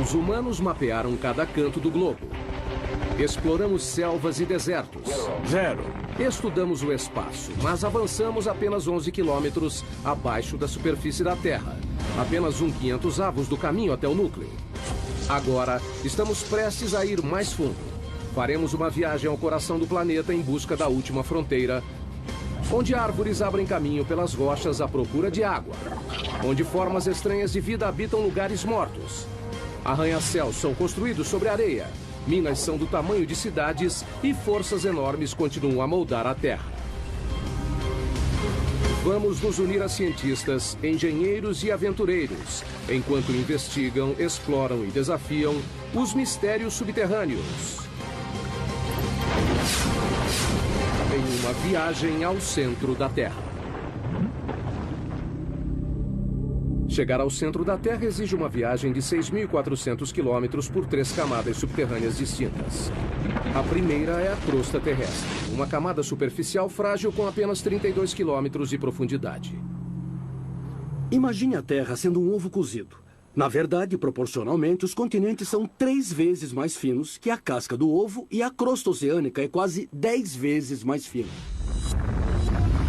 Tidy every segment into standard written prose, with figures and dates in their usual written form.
Os humanos mapearam cada canto do globo. Exploramos selvas e desertos. 0. Estudamos o espaço, mas avançamos apenas 11 quilômetros abaixo da superfície da Terra. Apenas 1/500º do caminho até o núcleo. Agora, estamos prestes a ir mais fundo. Faremos uma viagem ao coração do planeta em busca da última fronteira, onde árvores abrem caminho pelas rochas à procura de água, onde formas estranhas de vida habitam lugares mortos. Arranha-céus são construídos sobre areia, minas são do tamanho de cidades e forças enormes continuam a moldar a Terra. Vamos nos unir a cientistas, engenheiros e aventureiros, enquanto investigam, exploram e desafiam os mistérios subterrâneos. Em uma viagem ao centro da Terra. Chegar ao centro da Terra exige uma viagem de 6.400 quilômetros por 3 camadas subterrâneas distintas. A primeira é a crosta terrestre, uma camada superficial frágil com apenas 32 quilômetros de profundidade. Imagine a Terra sendo um ovo cozido. Na verdade, proporcionalmente, os continentes são 3 vezes mais finos que a casca do ovo e a crosta oceânica é quase 10 vezes mais fina.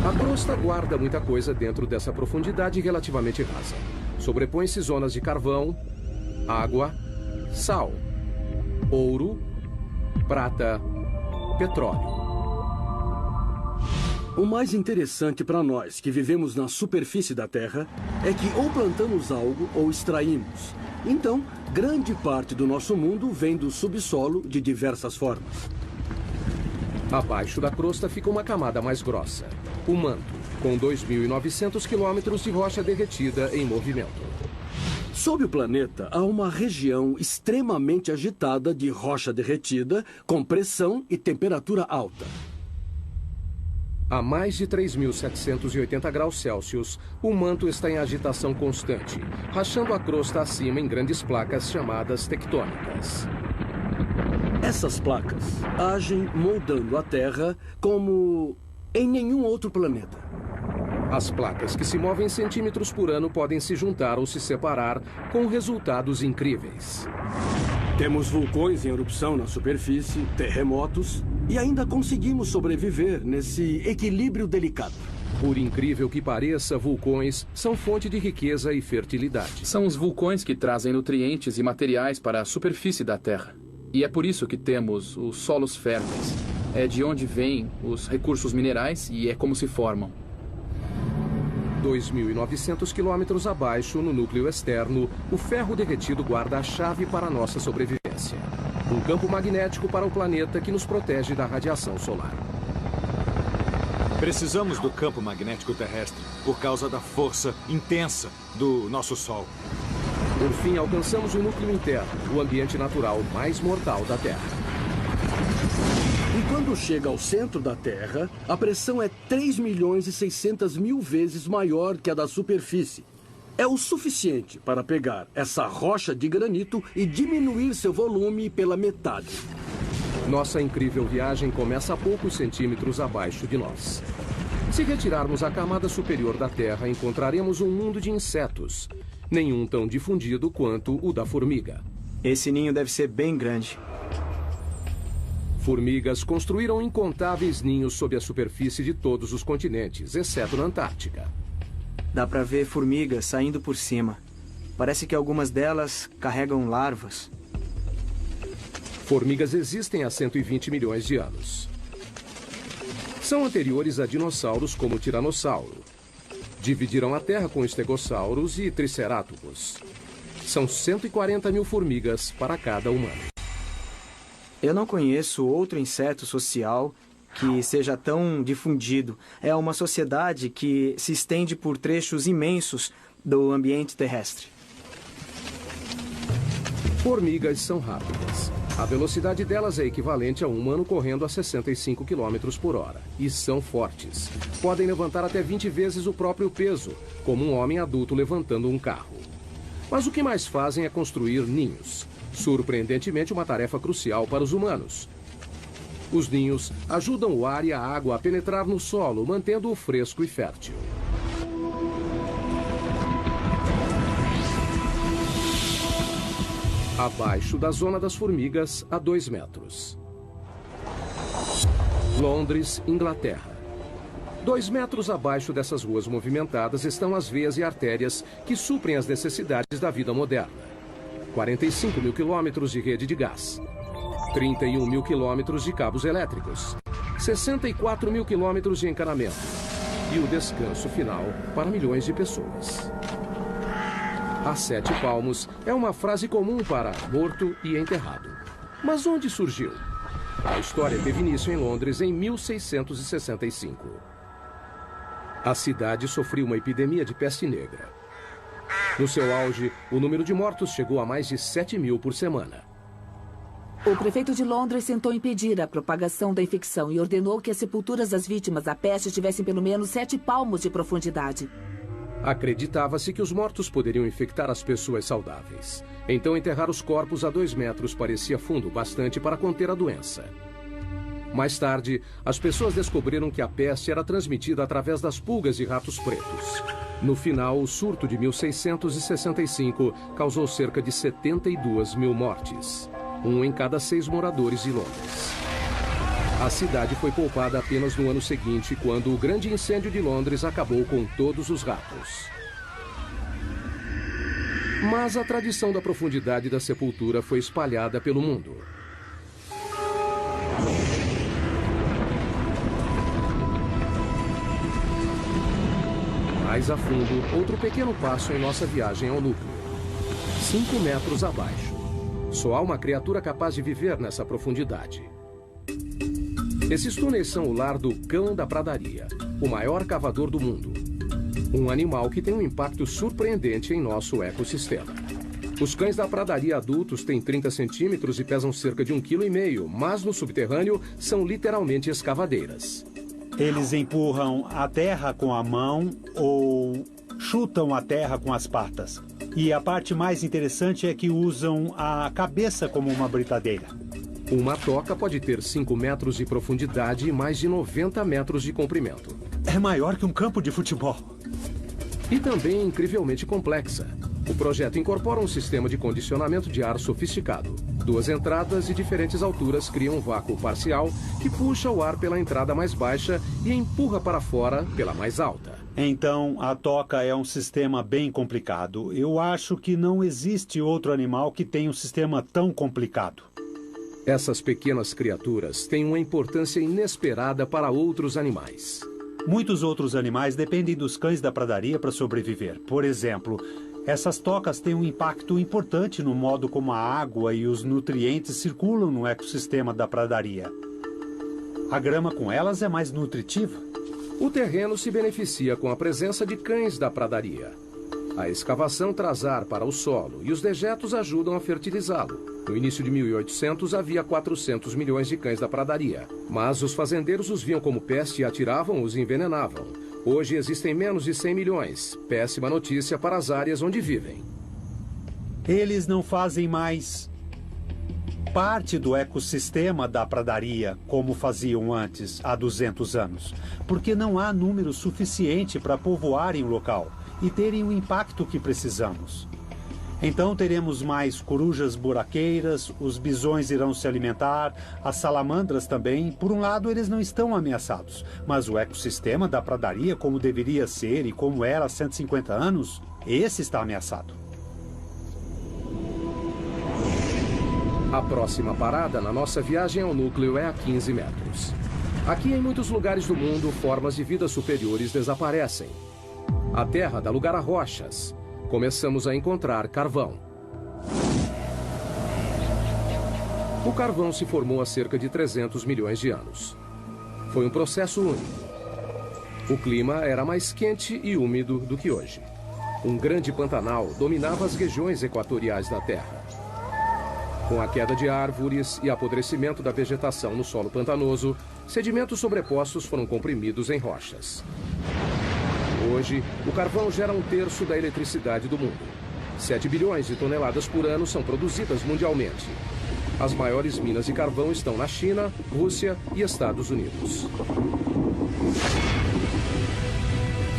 A crosta guarda muita coisa dentro dessa profundidade relativamente rasa. Sobrepõe-se zonas de carvão, água, sal, ouro, prata, petróleo. O mais interessante para nós que vivemos na superfície da Terra é que ou plantamos algo ou extraímos. Então, grande parte do nosso mundo vem do subsolo de diversas formas. Abaixo da crosta fica uma camada mais grossa, o manto, com 2.900 quilômetros de rocha derretida em movimento. Sob o planeta, há uma região extremamente agitada de rocha derretida, com pressão e temperatura alta. A mais de 3.780 graus Celsius, o manto está em agitação constante, rachando a crosta acima em grandes placas chamadas tectônicas. Essas placas agem moldando a Terra como em nenhum outro planeta. As placas que se movem centímetros por ano podem se juntar ou se separar com resultados incríveis. Temos vulcões em erupção na superfície, terremotos, e ainda conseguimos sobreviver nesse equilíbrio delicado. Por incrível que pareça, vulcões são fonte de riqueza e fertilidade. São os vulcões que trazem nutrientes e materiais para a superfície da Terra. E é por isso que temos os solos férteis. É de onde vêm os recursos minerais e é como se formam. 2.900 quilômetros abaixo, no núcleo externo, o ferro derretido guarda a chave para a nossa sobrevivência. Um campo magnético para o planeta que nos protege da radiação solar. Precisamos do campo magnético terrestre por causa da força intensa do nosso Sol. Por fim, alcançamos o núcleo interno, o ambiente natural mais mortal da Terra. E quando chega ao centro da Terra, a pressão é 3.600.000 vezes maior que a da superfície. É o suficiente para pegar essa rocha de granito e diminuir seu volume pela metade. Nossa incrível viagem começa a poucos centímetros abaixo de nós. Se retirarmos a camada superior da Terra, encontraremos um mundo de insetos. Nenhum tão difundido quanto o da formiga. Esse ninho deve ser bem grande. Formigas construíram incontáveis ninhos sob a superfície de todos os continentes, exceto na Antártica. Dá pra ver formigas saindo por cima. Parece que algumas delas carregam larvas. Formigas existem há 120 milhões de anos. São anteriores a dinossauros como o tiranossauro. Dividiram a Terra com estegossauros e tricerátops. São 140 mil formigas para cada humano. Eu não conheço outro inseto social que seja tão difundido. É uma sociedade que se estende por trechos imensos do ambiente terrestre. Formigas são rápidas. A velocidade delas é equivalente a um humano correndo a 65 km por hora. E são fortes. Podem levantar até 20 vezes o próprio peso, como um homem adulto levantando um carro. Mas o que mais fazem é construir ninhos. Surpreendentemente, uma tarefa crucial para os humanos. Os ninhos ajudam o ar e a água a penetrar no solo, mantendo-o fresco e fértil. Abaixo da zona das formigas, a 2 metros. Londres, Inglaterra. 2 metros abaixo dessas ruas movimentadas estão as veias e artérias que suprem as necessidades da vida moderna. 45 mil quilômetros de rede de gás. 31 mil quilômetros de cabos elétricos. 64 mil quilômetros de encanamento. E o descanso final para milhões de pessoas. A 7 palmos é uma frase comum para morto e enterrado. Mas onde surgiu? A história teve início em Londres em 1665. A cidade sofreu uma epidemia de peste negra. No seu auge, o número de mortos chegou a mais de 7 mil por semana. O prefeito de Londres tentou impedir a propagação da infecção e ordenou que as sepulturas das vítimas da peste tivessem pelo menos 7 palmos de profundidade. Acreditava-se que os mortos poderiam infectar as pessoas saudáveis. Então, enterrar os corpos a 2 metros parecia fundo bastante para conter a doença. Mais tarde, as pessoas descobriram que a peste era transmitida através das pulgas e ratos pretos. No final, o surto de 1665 causou cerca de 72 mil mortes. 1 em cada 6 moradores de Londres. A cidade foi poupada apenas no ano seguinte, quando o grande incêndio de Londres acabou com todos os ratos. Mas a tradição da profundidade da sepultura foi espalhada pelo mundo. Mais a fundo, outro pequeno passo em nossa viagem ao núcleo. 5 metros abaixo. Só há uma criatura capaz de viver nessa profundidade. Esses túneis são o lar do cão da pradaria, o maior cavador do mundo. Um animal que tem um impacto surpreendente em nosso ecossistema. Os cães da pradaria adultos têm 30 centímetros e pesam cerca de 1,5 kg, mas no subterrâneo são literalmente escavadeiras. Eles empurram a terra com a mão ou chutam a terra com as patas. E a parte mais interessante é que usam a cabeça como uma britadeira. Uma toca pode ter 5 metros de profundidade e mais de 90 metros de comprimento. É maior que um campo de futebol. E também incrivelmente complexa. O projeto incorpora um sistema de condicionamento de ar sofisticado. 2 entradas de diferentes alturas criam um vácuo parcial que puxa o ar pela entrada mais baixa e empurra para fora pela mais alta. Então, a toca é um sistema bem complicado. Eu acho que não existe outro animal que tenha um sistema tão complicado. Essas pequenas criaturas têm uma importância inesperada para outros animais. Muitos outros animais dependem dos cães da pradaria para sobreviver. Por exemplo, essas tocas têm um impacto importante no modo como a água e os nutrientes circulam no ecossistema da pradaria. A grama com elas é mais nutritiva. O terreno se beneficia com a presença de cães da pradaria. A escavação traz ar para o solo e os dejetos ajudam a fertilizá-lo. No início de 1800 havia 400 milhões de cães da pradaria, mas os fazendeiros os viam como peste e atiravam-os e envenenavam. Hoje existem menos de 100 milhões. Péssima notícia para as áreas onde vivem. Eles não fazem mais parte do ecossistema da pradaria como faziam antes, há 200 anos, porque não há número suficiente para povoarem o local e terem o impacto que precisamos. Então teremos mais corujas buraqueiras, os bisões irão se alimentar, as salamandras também. Por um lado, eles não estão ameaçados, mas o ecossistema da pradaria, como deveria ser e como era há 150 anos, esse está ameaçado. A próxima parada na nossa viagem ao núcleo é a 15 metros. Aqui, em muitos lugares do mundo, formas de vida superiores desaparecem. A Terra dá lugar a rochas. Começamos a encontrar carvão. O carvão se formou há cerca de 300 milhões de anos. Foi um processo único. O clima era mais quente e úmido do que hoje. Um grande pantanal dominava as regiões equatoriais da Terra. Com a queda de árvores e apodrecimento da vegetação no solo pantanoso, sedimentos sobrepostos foram comprimidos em rochas. Hoje, o carvão gera 1/3 da eletricidade do mundo. 7 bilhões de toneladas por ano são produzidas mundialmente. As maiores minas de carvão estão na China, Rússia e Estados Unidos.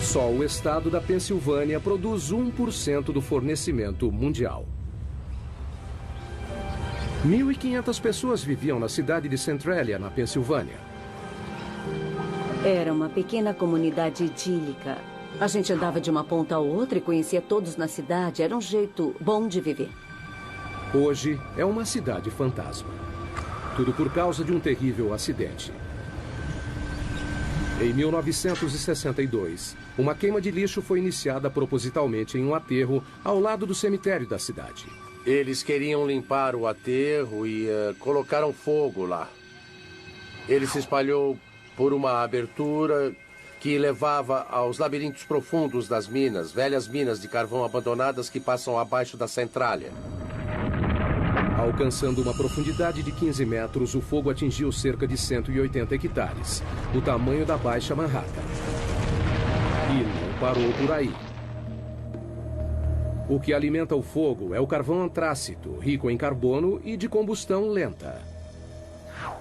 Só o estado da Pensilvânia produz 1% do fornecimento mundial. 1.500 pessoas viviam na cidade de Centralia, na Pensilvânia. Era uma pequena comunidade idílica. A gente andava de uma ponta a outra e conhecia todos na cidade. Era um jeito bom de viver. Hoje é uma cidade fantasma. Tudo por causa de um terrível acidente. Em 1962, uma queima de lixo foi iniciada propositalmente em um aterro ao lado do cemitério da cidade. Eles queriam limpar o aterro e colocaram fogo lá. Ele se espalhou por uma abertura que levava aos labirintos profundos das minas, velhas minas de carvão abandonadas que passam abaixo da Centralia. Alcançando uma profundidade de 15 metros, o fogo atingiu cerca de 180 hectares, o tamanho da Baixa Manhattan. E não parou por aí. O que alimenta o fogo é o carvão antrácito, rico em carbono e de combustão lenta.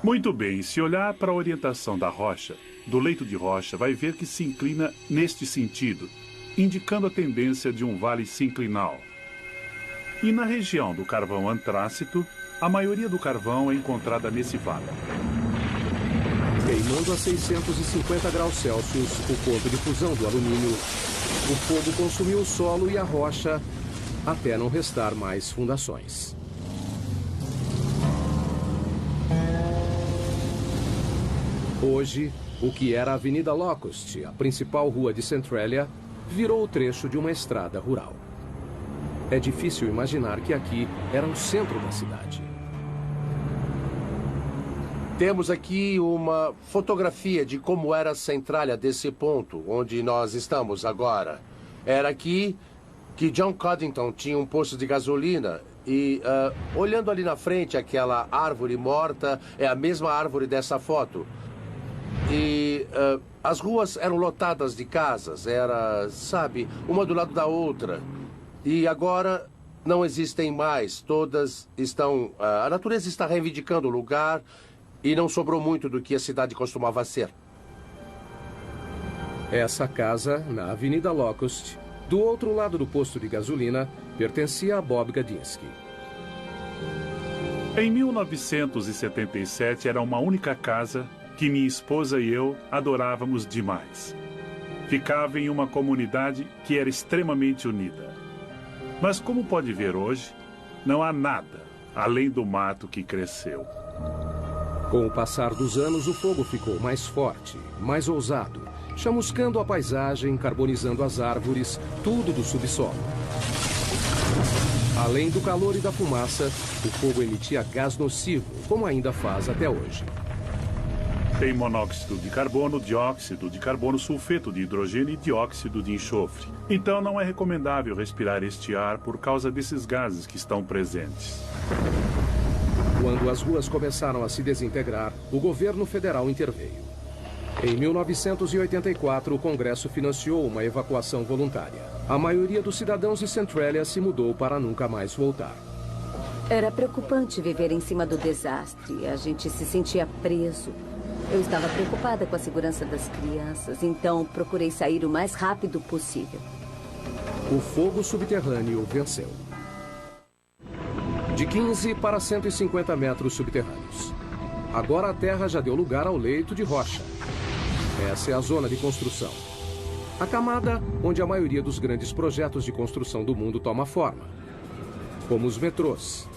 Muito bem, se olhar para a orientação da rocha, do leito de rocha, vai ver que se inclina neste sentido, indicando a tendência de um vale sinclinal. E na região do carvão antrácito, a maioria do carvão é encontrada nesse vale. Queimando a 650 graus Celsius, o ponto de fusão do alumínio, o fogo consumiu o solo e a rocha até não restar mais fundações. Hoje, o que era a Avenida Locust, a principal rua de Centralia, virou o trecho de uma estrada rural. É difícil imaginar que aqui era o centro da cidade. Temos aqui uma fotografia de como era a Centralia desse ponto, onde nós estamos agora. Era aqui que John Coddington tinha um posto de gasolina e, olhando ali na frente, aquela árvore morta é a mesma árvore dessa foto. E as ruas eram lotadas de casas, era, sabe, uma do lado da outra. E agora não existem mais, todas estão... a natureza está reivindicando o lugar e não sobrou muito do que a cidade costumava ser. Essa casa, na Avenida Locust, do outro lado do posto de gasolina, pertencia a Bob Gadinsky. Em 1977 era uma única casa que minha esposa e eu adorávamos demais. Ficava em uma comunidade que era extremamente unida. Mas como pode ver hoje, não há nada além do mato que cresceu. Com o passar dos anos, o fogo ficou mais forte, mais ousado, chamuscando a paisagem, carbonizando as árvores, tudo do subsolo. Além do calor e da fumaça, o fogo emitia gás nocivo, como ainda faz até hoje. Tem monóxido de carbono, dióxido de carbono, sulfeto de hidrogênio e dióxido de enxofre. Então não é recomendável respirar este ar por causa desses gases que estão presentes. Quando as ruas começaram a se desintegrar, o governo federal interveio. Em 1984, o Congresso financiou uma evacuação voluntária. A maioria dos cidadãos de Centralia se mudou para nunca mais voltar. Era preocupante viver em cima do desastre. A gente se sentia preso. Eu estava preocupada com a segurança das crianças, então procurei sair o mais rápido possível. O fogo subterrâneo venceu. De 15 para 150 metros subterrâneos. Agora a terra já deu lugar ao leito de rocha. Essa é a zona de construção. A camada onde a maioria dos grandes projetos de construção do mundo toma forma. Como os metrôs.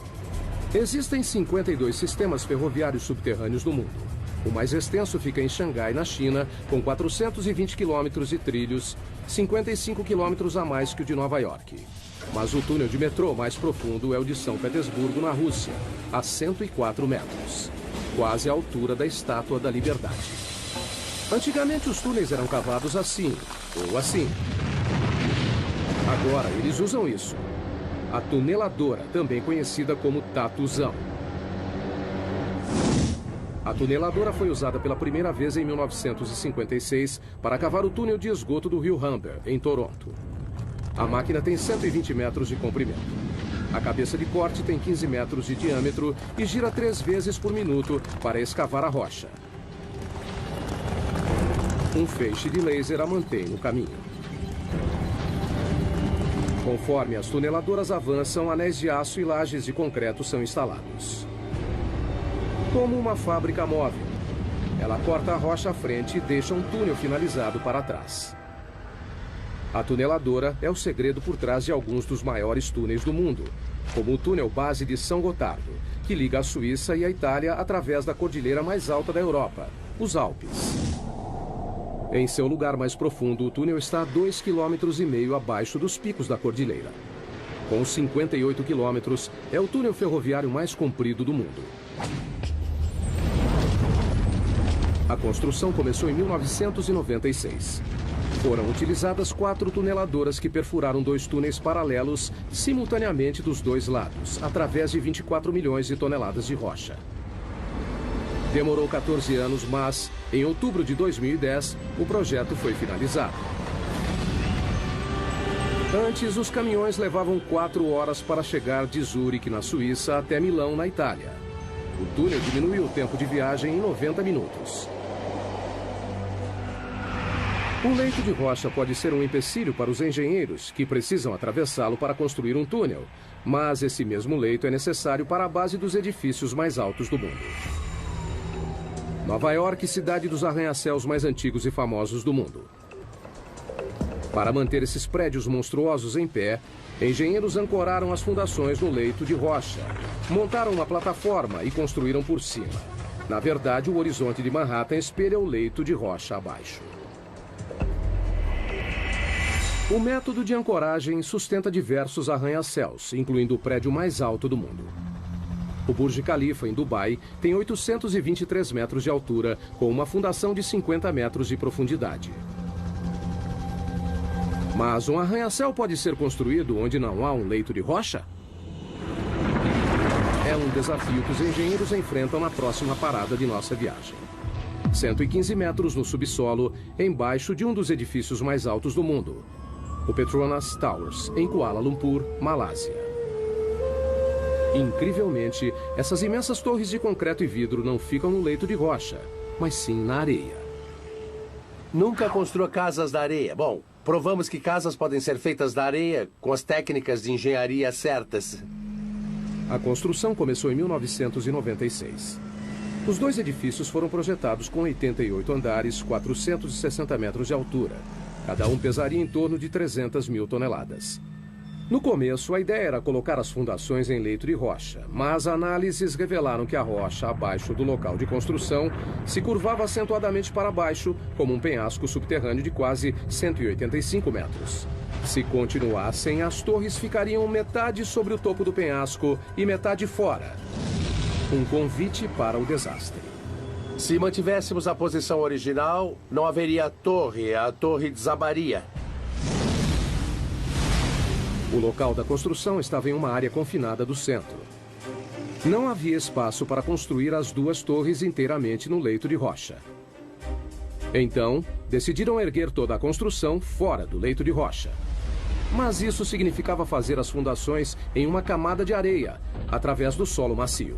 Existem 52 sistemas ferroviários subterrâneos no mundo. O mais extenso fica em Xangai, na China, com 420 quilômetros de trilhos, 55 quilômetros a mais que o de Nova York. Mas o túnel de metrô mais profundo é o de São Petersburgo, na Rússia, a 104 metros, quase a altura da Estátua da Liberdade. Antigamente os túneis eram cavados assim, ou assim. Agora eles usam isso. A tuneladora, também conhecida como tatuzão. A tuneladora foi usada pela primeira vez em 1956 para cavar o túnel de esgoto do rio Humber, em Toronto. A máquina tem 120 metros de comprimento. A cabeça de corte tem 15 metros de diâmetro e gira 3 vezes por minuto para escavar a rocha. Um feixe de laser a mantém no caminho. Conforme as tuneladoras avançam, anéis de aço e lajes de concreto são instalados. Como uma fábrica móvel, ela corta a rocha à frente e deixa um túnel finalizado para trás. A tuneladora é o segredo por trás de alguns dos maiores túneis do mundo, como o túnel base de São Gotardo, que liga a Suíça e a Itália através da cordilheira mais alta da Europa, os Alpes. Em seu lugar mais profundo, o túnel está a 2,5 km abaixo dos picos da cordilheira. Com 58 quilômetros, é o túnel ferroviário mais comprido do mundo. A construção começou em 1996. Foram utilizadas 4 tuneladoras que perfuraram 2 túneis paralelos simultaneamente dos 2 lados, através de 24 milhões de toneladas de rocha. Demorou 14 anos, mas, em outubro de 2010, o projeto foi finalizado. Antes, os caminhões levavam 4 horas para chegar de Zurique, na Suíça, até Milão, na Itália. O túnel diminuiu o tempo de viagem em 90 minutos. O leito de rocha pode ser um empecilho para os engenheiros, que precisam atravessá-lo para construir um túnel, mas esse mesmo leito é necessário para a base dos edifícios mais altos do mundo. Nova York, cidade dos arranha-céus mais antigos e famosos do mundo. Para manter esses prédios monstruosos em pé, engenheiros ancoraram as fundações no leito de rocha, montaram uma plataforma e construíram por cima. Na verdade, o horizonte de Manhattan espelha o leito de rocha abaixo. O método de ancoragem sustenta diversos arranha-céus, incluindo o prédio mais alto do mundo. O Burj Khalifa, em Dubai, tem 823 metros de altura, com uma fundação de 50 metros de profundidade. Mas um arranha-céu pode ser construído onde não há um leito de rocha? É um desafio que os engenheiros enfrentam na próxima parada de nossa viagem. 115 metros no subsolo, embaixo de um dos edifícios mais altos do mundo, o Petronas Towers, em Kuala Lumpur, Malásia. Incrivelmente, essas imensas torres de concreto e vidro não ficam no leito de rocha, mas sim na areia. Nunca construa casas da areia. Bom, provamos que casas podem ser feitas da areia com as técnicas de engenharia certas. A construção começou em 1996. Os 2 edifícios foram projetados com 88 andares, 460 metros de altura. Cada um pesaria em torno de 300 mil toneladas. No começo, a ideia era colocar as fundações em leito de rocha, mas análises revelaram que a rocha abaixo do local de construção se curvava acentuadamente para baixo, como um penhasco subterrâneo de quase 185 metros. Se continuassem, as torres ficariam metade sobre o topo do penhasco e metade fora. Um convite para o desastre. Se mantivéssemos a posição original, não haveria a torre desabaria. O local da construção estava em uma área confinada do centro. Não havia espaço para construir as 2 torres inteiramente no leito de rocha. Então, decidiram erguer toda a construção fora do leito de rocha. Mas isso significava fazer as fundações em uma camada de areia, através do solo macio.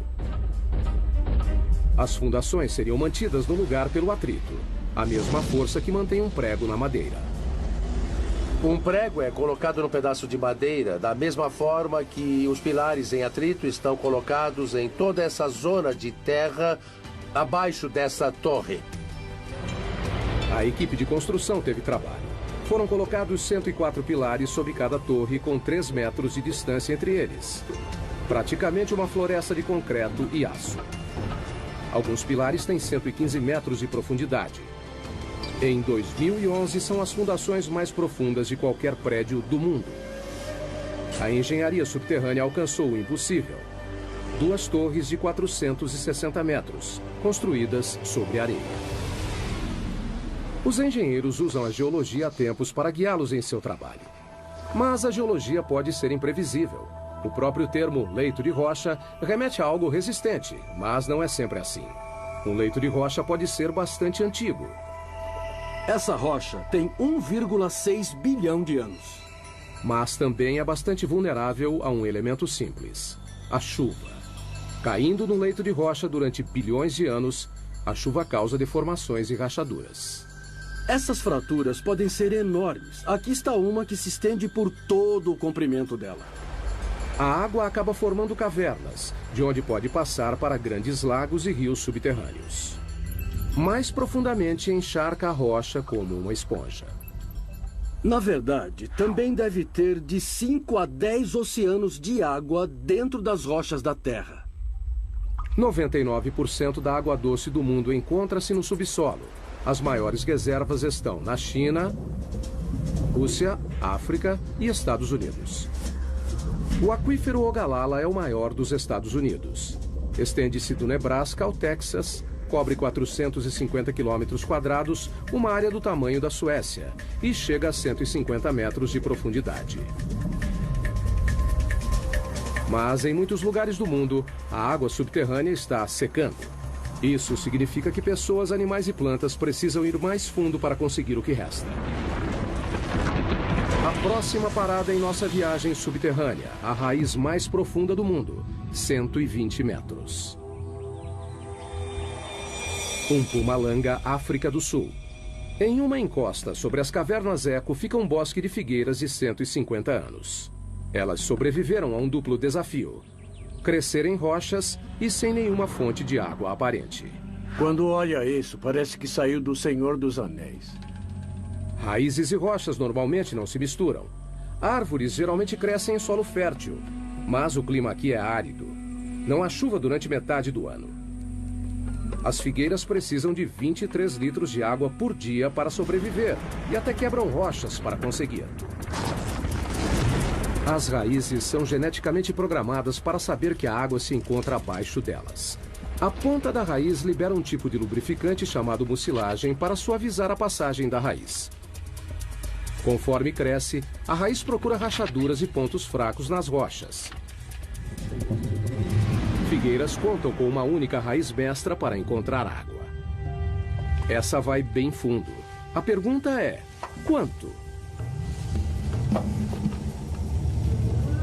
As fundações seriam mantidas no lugar pelo atrito, a mesma força que mantém um prego na madeira. Um prego é colocado no pedaço de madeira da mesma forma que os pilares em atrito estão colocados em toda essa zona de terra abaixo dessa torre. A equipe de construção teve trabalho. Foram colocados 104 pilares sobre cada torre com 3 metros de distância entre eles. Praticamente uma floresta de concreto e aço. Alguns pilares têm 115 metros de profundidade. Em 2011, são as fundações mais profundas de qualquer prédio do mundo. A engenharia subterrânea alcançou o impossível. 2 torres de 460 metros, construídas sobre areia. Os engenheiros usam a geologia há tempos para guiá-los em seu trabalho. Mas a geologia pode ser imprevisível. O próprio termo leito de rocha remete a algo resistente, mas não é sempre assim. Um leito de rocha pode ser bastante antigo. Essa rocha tem 1,6 bilhão de anos. Mas também é bastante vulnerável a um elemento simples: a chuva. Caindo no leito de rocha durante bilhões de anos, a chuva causa deformações e rachaduras. Essas fraturas podem ser enormes. Aqui está uma que se estende por todo o comprimento dela. A água acaba formando cavernas, de onde pode passar para grandes lagos e rios subterrâneos. Mais profundamente, encharca a rocha como uma esponja. Na verdade, também deve ter de 5 a 10 oceanos de água dentro das rochas da Terra. 99% da água doce do mundo encontra-se no subsolo. As maiores reservas estão na China, Rússia, África e Estados Unidos. O aquífero Ogallala é o maior dos Estados Unidos. Estende-se do Nebraska ao Texas, cobre 450 quilômetros quadrados, uma área do tamanho da Suécia, e chega a 150 metros de profundidade. Mas em muitos lugares do mundo, a água subterrânea está secando. Isso significa que pessoas, animais e plantas precisam ir mais fundo para conseguir o que resta. A próxima parada em nossa viagem subterrânea, a raiz mais profunda do mundo, 120 metros. Mpumalanga, África do Sul. Em uma encosta sobre as cavernas Eco fica um bosque de figueiras de 150 anos. Elas sobreviveram a um duplo desafio: crescer em rochas e sem nenhuma fonte de água aparente. Quando olha isso, parece que saiu do Senhor dos Anéis. Raízes e rochas normalmente não se misturam. Árvores geralmente crescem em solo fértil, mas o clima aqui é árido. Não há chuva durante metade do ano. As figueiras precisam de 23 litros de água por dia para sobreviver e até quebram rochas para conseguir. As raízes são geneticamente programadas para saber que a água se encontra abaixo delas. A ponta da raiz libera um tipo de lubrificante chamado mucilagem para suavizar a passagem da raiz. Conforme cresce, a raiz procura rachaduras e pontos fracos nas rochas. Figueiras contam com uma única raiz mestra para encontrar água. Essa vai bem fundo. A pergunta é: quanto?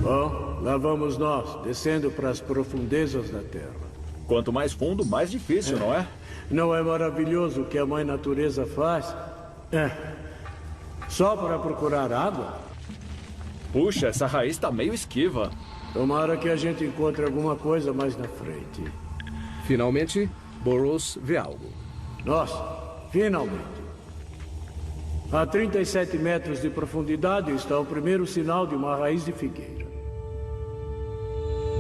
Bom, lá vamos nós, descendo para as profundezas da Terra. Quanto mais fundo, mais difícil, não é? Não é maravilhoso o que a Mãe Natureza faz? Só para procurar água? Puxa, essa raiz está meio esquiva. Tomara que a gente encontre alguma coisa mais na frente. Finalmente, Burroughs vê algo. Nossa, finalmente. A 37 metros de profundidade está o primeiro sinal de uma raiz de figueira.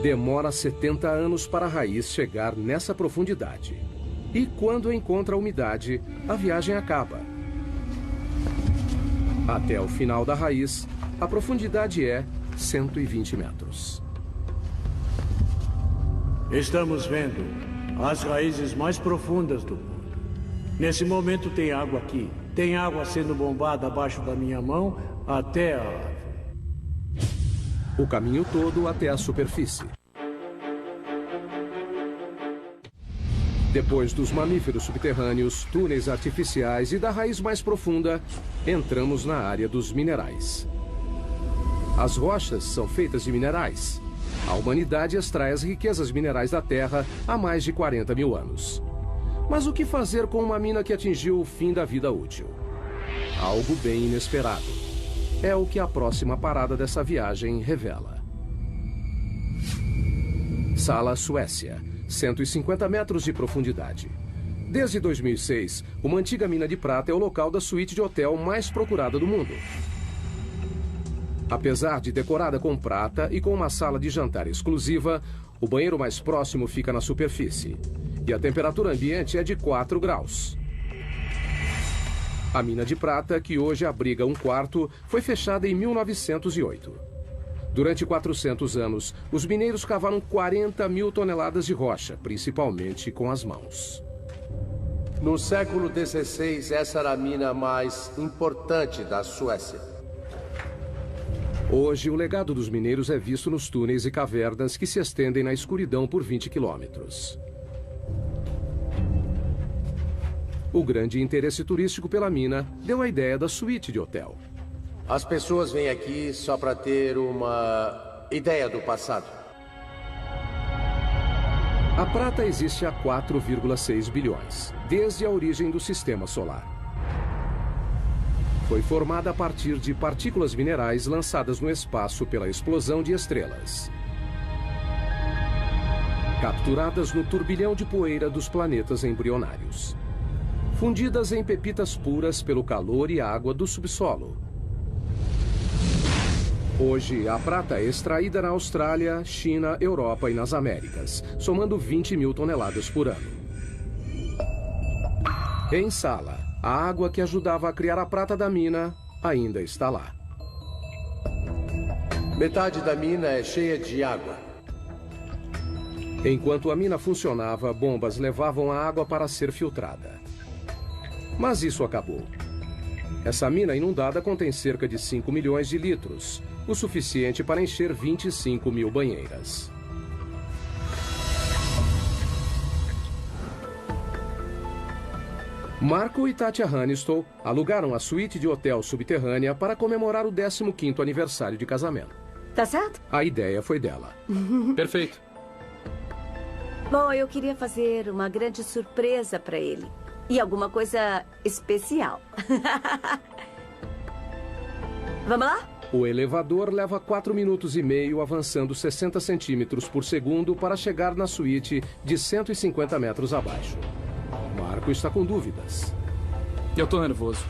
Demora 70 anos para a raiz chegar nessa profundidade. E quando encontra a umidade, a viagem acaba. Até o final da raiz, a profundidade é 120 metros. Estamos vendo as raízes mais profundas do mundo. Nesse momento tem água aqui. Tem água sendo bombada abaixo da minha mão até a árvore. O caminho todo até a superfície. Depois dos mamíferos subterrâneos, túneis artificiais e da raiz mais profunda, entramos na área dos minerais. As rochas são feitas de minerais. A humanidade extrai as riquezas minerais da Terra há mais de 40 mil anos. Mas o que fazer com uma mina que atingiu o fim da vida útil? Algo bem inesperado. É o que a próxima parada dessa viagem revela. Sala, Suécia. 150 metros de profundidade. Desde 2006, uma antiga mina de prata é o local da suíte de hotel mais procurada do mundo. Apesar de decorada com prata e com uma sala de jantar exclusiva, o banheiro mais próximo fica na superfície. E a temperatura ambiente é de 4 graus. A mina de prata, que hoje abriga um quarto, foi fechada em 1908. Durante 400 anos, os mineiros cavaram 40 mil toneladas de rocha, principalmente com as mãos. No século XVI, essa era a mina mais importante da Suécia. Hoje, o legado dos mineiros é visto nos túneis e cavernas que se estendem na escuridão por 20 quilômetros. O grande interesse turístico pela mina deu a ideia da suíte de hotel. As pessoas vêm aqui só para ter uma ideia do passado. A prata existe há 4,6 bilhões, desde a origem do sistema solar. foi formada a partir de partículas minerais lançadas no espaço pela explosão de estrelas. Capturadas no turbilhão de poeira dos planetas embrionários. Fundidas em pepitas puras pelo calor e água do subsolo. Hoje, a prata é extraída na Austrália, China, Europa e nas Américas, somando 20 mil toneladas por ano. Em Sala, a água que ajudava a criar a prata da mina ainda está lá. Metade da mina é cheia de água. Enquanto a mina funcionava, bombas levavam a água para ser filtrada. Mas isso acabou. Essa mina inundada contém cerca de 5 milhões de litros, o suficiente para encher 25 mil banheiras. Marco e Tatya Hannistow alugaram a suíte de hotel subterrânea para comemorar o 15º aniversário de casamento. Tá certo? A ideia foi dela. Perfeito. Bom, eu queria fazer uma grande surpresa para ele. E alguma coisa especial. Vamos lá? O elevador leva 4 minutos e meio, avançando 60 centímetros por segundo para chegar na suíte de 150 metros abaixo. Marco está com dúvidas. Eu tô nervoso.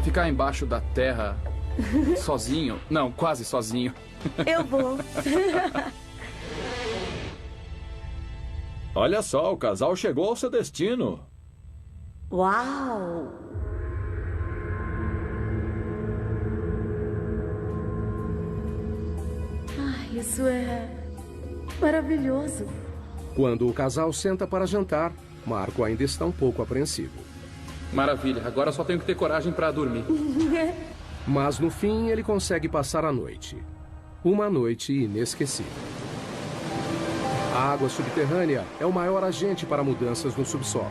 Ficar embaixo da terra sozinho? Não, quase sozinho. Eu vou. Olha só, o casal chegou ao seu destino. Uau! Ai, isso é maravilhoso. Quando o casal senta para jantar, Marco ainda está um pouco apreensivo. Maravilha, agora só tenho que ter coragem para dormir. Mas no fim ele consegue passar a noite. Uma noite inesquecível. A água subterrânea é o maior agente para mudanças no subsolo.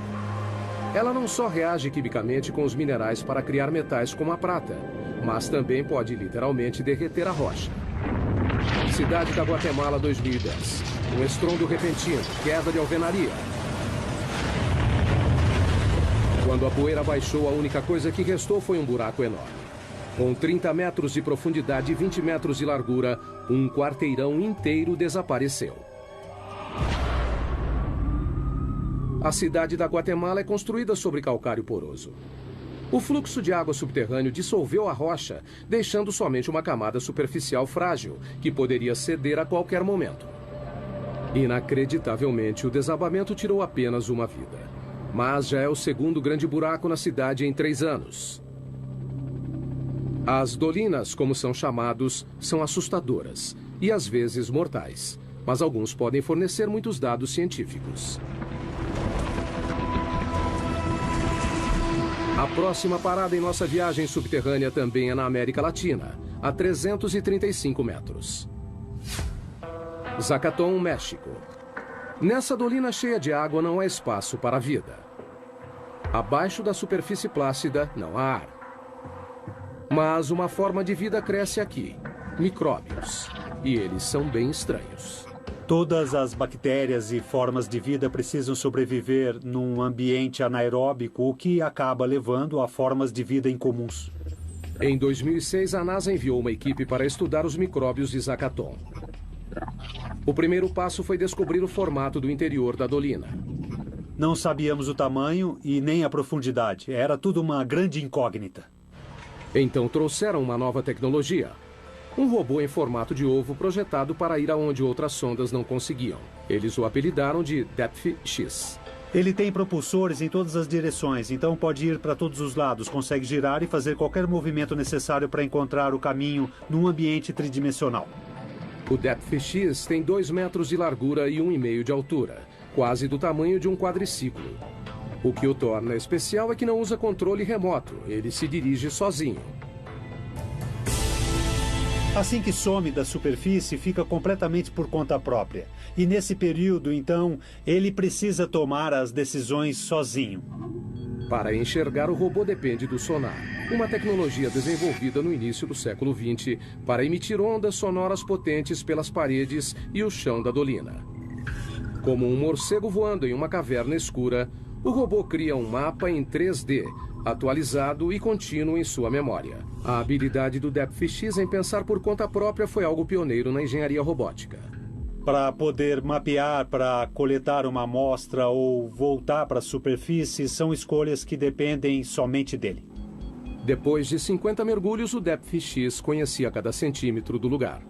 Ela não só reage quimicamente com os minerais para criar metais como a prata, mas também pode literalmente derreter a rocha. Cidade da Guatemala 2010. Um estrondo repentino, queda de alvenaria. Quando a poeira baixou, a única coisa que restou foi um buraco enorme. Com 30 metros de profundidade e 20 metros de largura, um quarteirão inteiro desapareceu. A cidade da Guatemala é construída sobre calcário poroso. O fluxo de água subterrâneo dissolveu a rocha, deixando somente uma camada superficial frágil, que poderia ceder a qualquer momento. Inacreditavelmente, o desabamento tirou apenas uma vida. Mas já é o segundo grande buraco na cidade em 3 anos. As dolinas, como são chamados, são assustadoras e às vezes mortais, mas alguns podem fornecer muitos dados científicos. A próxima parada em nossa viagem subterrânea também é na América Latina, a 335 metros. Zacatón, México. Nessa dolina cheia de água não há espaço para a vida. Abaixo da superfície plácida não há ar. Mas uma forma de vida cresce aqui, micróbios. E eles são bem estranhos. Todas as bactérias e formas de vida precisam sobreviver num ambiente anaeróbico, o que acaba levando a formas de vida incomuns. Em 2006, a NASA enviou uma equipe para estudar os micróbios de Zacatón. O primeiro passo foi descobrir o formato do interior da dolina. Não sabíamos o tamanho e nem a profundidade. Era tudo uma grande incógnita. Então trouxeram uma nova tecnologia. Um robô em formato de ovo projetado para ir aonde outras sondas não conseguiam. Eles o apelidaram de Depth X. Ele tem propulsores em todas as direções, então pode ir para todos os lados, consegue girar e fazer qualquer movimento necessário para encontrar o caminho num ambiente tridimensional. O Depth X tem 2 metros de largura e 1,5 de altura, quase do tamanho de um quadriciclo. O que o torna especial é que não usa controle remoto, ele se dirige sozinho. Assim que some da superfície, fica completamente por conta própria. E nesse período, então, ele precisa tomar as decisões sozinho. Para enxergar, o robô depende do sonar, uma tecnologia desenvolvida no início do século XX para emitir ondas sonoras potentes pelas paredes e o chão da dolina. Como um morcego voando em uma caverna escura, o robô cria um mapa em 3D, atualizado e contínuo em sua memória. A habilidade do DepthX em pensar por conta própria foi algo pioneiro na engenharia robótica. Para poder mapear, para coletar uma amostra ou voltar para a superfície, são escolhas que dependem somente dele. Depois de 50 mergulhos, o DepthX conhecia cada centímetro do lugar.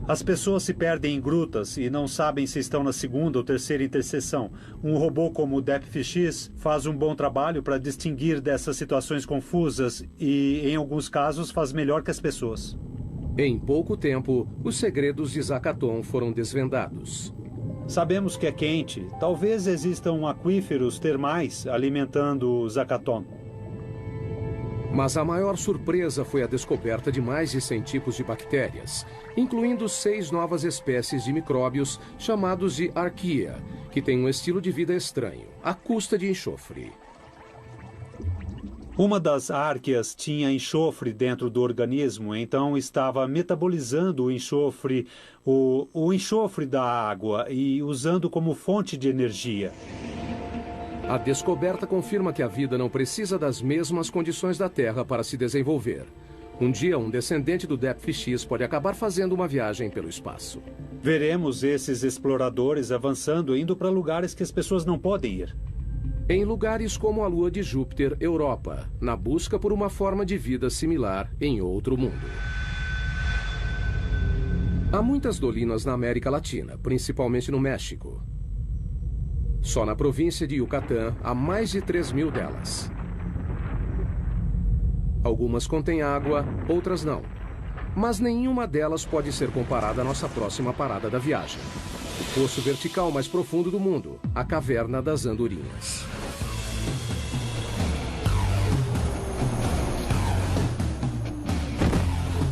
As pessoas se perdem em grutas e não sabem se estão na segunda ou terceira interseção. Um robô como o DepthX faz um bom trabalho para distinguir dessas situações confusas e, em alguns casos, faz melhor que as pessoas. Em pouco tempo, os segredos de Zakaton foram desvendados. Sabemos que é quente. Talvez existam aquíferos termais alimentando Zakaton. Mas a maior surpresa foi a descoberta de mais de 100 tipos de bactérias, incluindo 6 novas espécies de micróbios chamados de arqueia, que têm um estilo de vida estranho, à custa de enxofre. Uma das árqueas tinha enxofre dentro do organismo, então estava metabolizando o enxofre, o enxofre da água e usando como fonte de energia. A descoberta confirma que a vida não precisa das mesmas condições da Terra para se desenvolver. Um dia, um descendente do DepthX pode acabar fazendo uma viagem pelo espaço. Veremos esses exploradores avançando, indo para lugares que as pessoas não podem ir. Em lugares como a Lua de Júpiter, Europa, na busca por uma forma de vida similar em outro mundo. Há muitas dolinas na América Latina, principalmente no México. Só na província de Yucatán há mais de 3.000 delas. Algumas contêm água, outras não. Mas nenhuma delas pode ser comparada à nossa próxima parada da viagem. O poço vertical mais profundo do mundo, a Caverna das Andorinhas.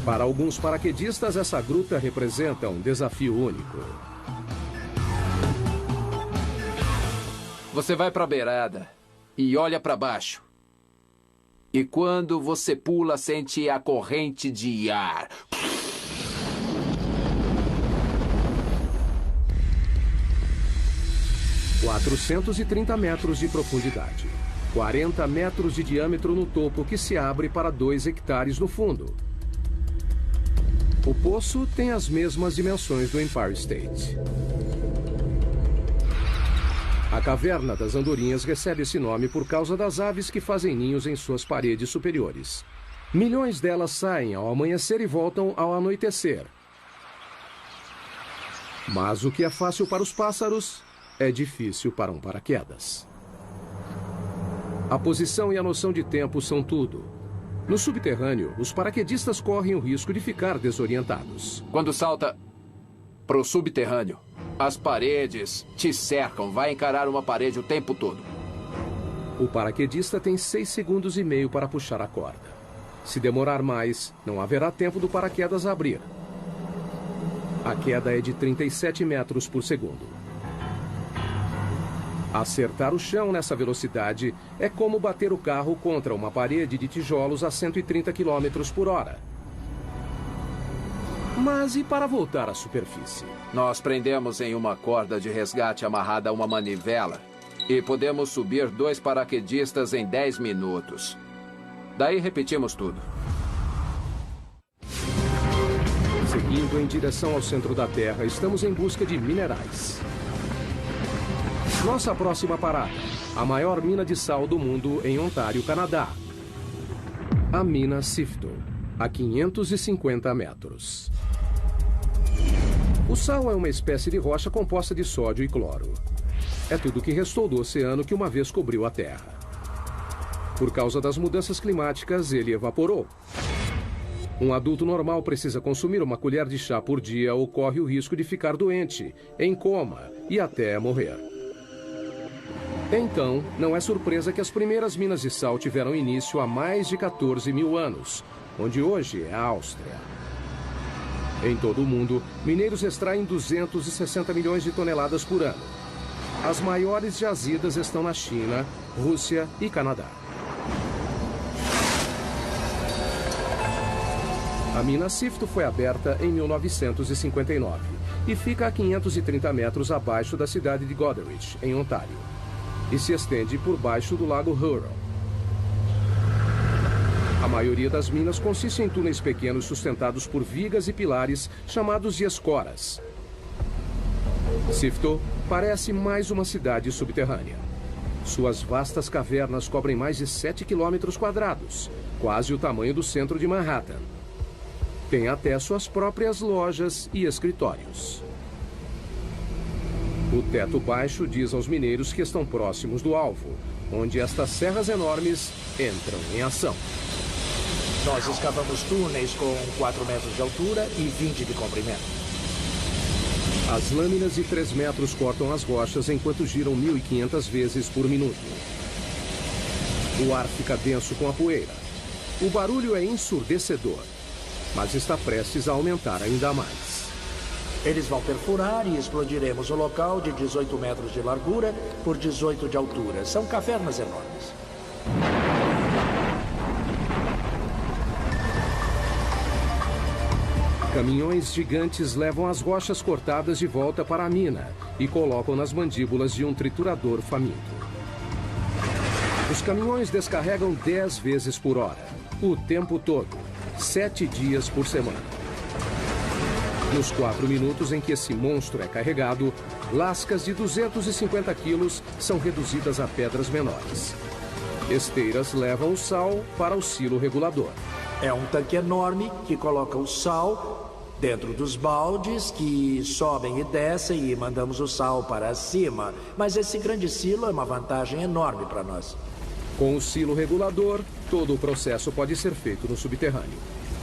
Para alguns paraquedistas, essa gruta representa um desafio único. Você vai para a beirada e olha para baixo. E quando você pula, sente a corrente de ar. ...430 metros de profundidade. 40 metros de diâmetro no topo, que se abre para 2 hectares no fundo. O poço tem as mesmas dimensões do Empire State. A Caverna das Andorinhas recebe esse nome por causa das aves que fazem ninhos em suas paredes superiores. Milhões delas saem ao amanhecer e voltam ao anoitecer. Mas o que é fácil para os pássaros é difícil para um paraquedas. A posição e a noção de tempo são tudo. No subterrâneo, os paraquedistas correm o risco de ficar desorientados. Quando salta para o subterrâneo, as paredes te cercam. Vai encarar uma parede o tempo todo. O paraquedista tem 6 segundos e meio para puxar a corda. Se demorar mais, não haverá tempo do paraquedas abrir. A queda é de 37 metros por segundo. Acertar o chão nessa velocidade é como bater o carro contra uma parede de tijolos a 130 km por hora. Mas e para voltar à superfície? Nós prendemos em uma corda de resgate amarrada a uma manivela e podemos subir 2 paraquedistas em 10 minutos. Daí repetimos tudo. Seguindo em direção ao centro da Terra, estamos em busca de minerais. Nossa próxima parada, a maior mina de sal do mundo em Ontário, Canadá. A mina Sifto, a 550 metros. O sal é uma espécie de rocha composta de sódio e cloro. É tudo que restou do oceano que uma vez cobriu a Terra. Por causa das mudanças climáticas, ele evaporou. Um adulto normal precisa consumir uma colher de chá por dia ou corre o risco de ficar doente, em coma e até morrer. Então, não é surpresa que as primeiras minas de sal tiveram início há mais de 14.000 anos, onde hoje é a Áustria. Em todo o mundo, mineiros extraem 260 milhões de toneladas por ano. As maiores jazidas estão na China, Rússia e Canadá. A mina Sifto foi aberta em 1959 e fica a 530 metros abaixo da cidade de Goderich, em Ontário, e se estende por baixo do lago Huron. A maioria das minas consiste em túneis pequenos sustentados por vigas e pilares chamados de escoras. Sifto parece mais uma cidade subterrânea. Suas vastas cavernas cobrem mais de 7 quilômetros quadrados, quase o tamanho do centro de Manhattan. Tem até suas próprias lojas e escritórios. O teto baixo diz aos mineiros que estão próximos do alvo, onde estas serras enormes entram em ação. Nós escavamos túneis com 4 metros de altura e 20 de comprimento. As lâminas de 3 metros cortam as rochas enquanto giram 1.500 vezes por minuto. O ar fica denso com a poeira. O barulho é ensurdecedor, mas está prestes a aumentar ainda mais. Eles vão perfurar e explodiremos o local de 18 metros de largura por 18 de altura. São cavernas enormes. Caminhões gigantes levam as rochas cortadas de volta para a mina e colocam nas mandíbulas de um triturador faminto. Os caminhões descarregam 10 vezes por hora, o tempo todo, 7 dias por semana. Nos 4 minutos em que esse monstro é carregado, lascas de 250 quilos são reduzidas a pedras menores. Esteiras levam o sal para o silo regulador. É um tanque enorme que coloca o sal dentro dos baldes que sobem e descem e mandamos o sal para cima. Mas esse grande silo é uma vantagem enorme para nós. Com o silo regulador, todo o processo pode ser feito no subterrâneo.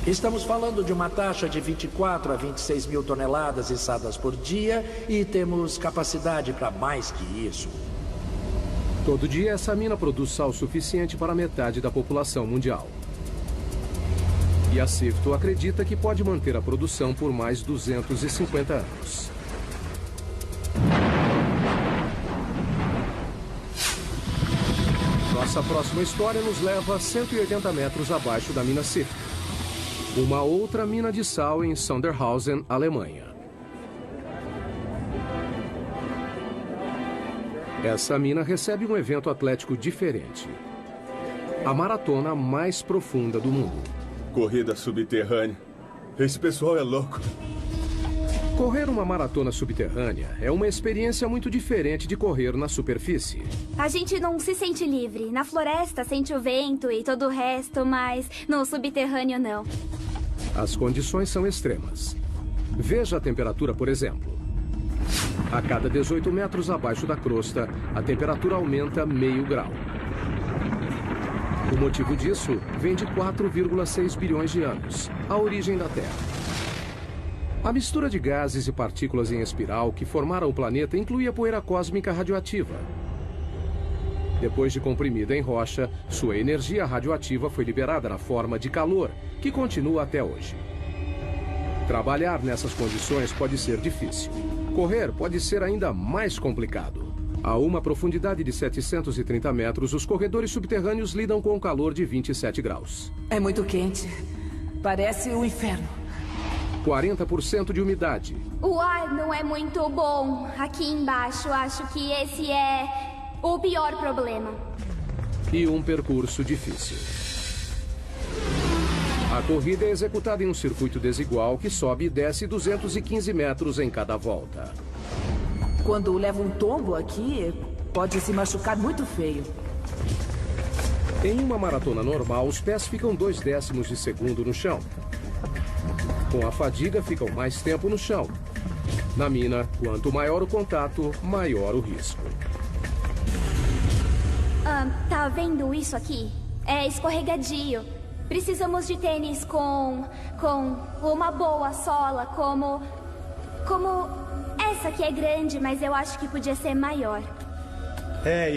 Estamos falando de uma taxa de 24 a 26 mil toneladas içadas por dia e temos capacidade para mais que isso. Todo dia, essa mina produz sal suficiente para metade da população mundial. E a Sifto acredita que pode manter a produção por mais 250 anos. Nossa próxima história nos leva a 180 metros abaixo da mina Sifto, uma outra mina de sal em Sondershausen, Alemanha. Essa mina recebe um evento atlético diferente. A maratona mais profunda do mundo. Corrida subterrânea. Esse pessoal é louco. Correr uma maratona subterrânea é uma experiência muito diferente de correr na superfície. A gente não se sente livre. Na floresta sente o vento e todo o resto, mas no subterrâneo não. As condições são extremas. Veja a temperatura, por exemplo. A cada 18 metros abaixo da crosta, a temperatura aumenta meio grau. O motivo disso vem de 4,6 bilhões de anos, a origem da Terra. A mistura de gases e partículas em espiral que formaram o planeta incluía poeira cósmica radioativa. Depois de comprimida em rocha, sua energia radioativa foi liberada na forma de calor, que continua até hoje. Trabalhar nessas condições pode ser difícil. Correr pode ser ainda mais complicado. A uma profundidade de 730 metros, os corredores subterrâneos lidam com um calor de 27 graus. É muito quente. Parece o inferno. 40% de umidade. O ar não é muito bom. Aqui embaixo, acho que esse é o pior problema. E um percurso difícil. A corrida é executada em um circuito desigual que sobe e desce 215 metros em cada volta. Quando leva um tombo aqui, pode se machucar muito feio. Em uma maratona normal, os pés ficam 0,2 de segundo no chão. Com a fadiga, ficam mais tempo no chão. Na mina, quanto maior o contato, maior o risco. Tá vendo isso aqui? É escorregadio. Precisamos de tênis com uma boa sola, como essa que é grande, mas eu acho que podia ser maior.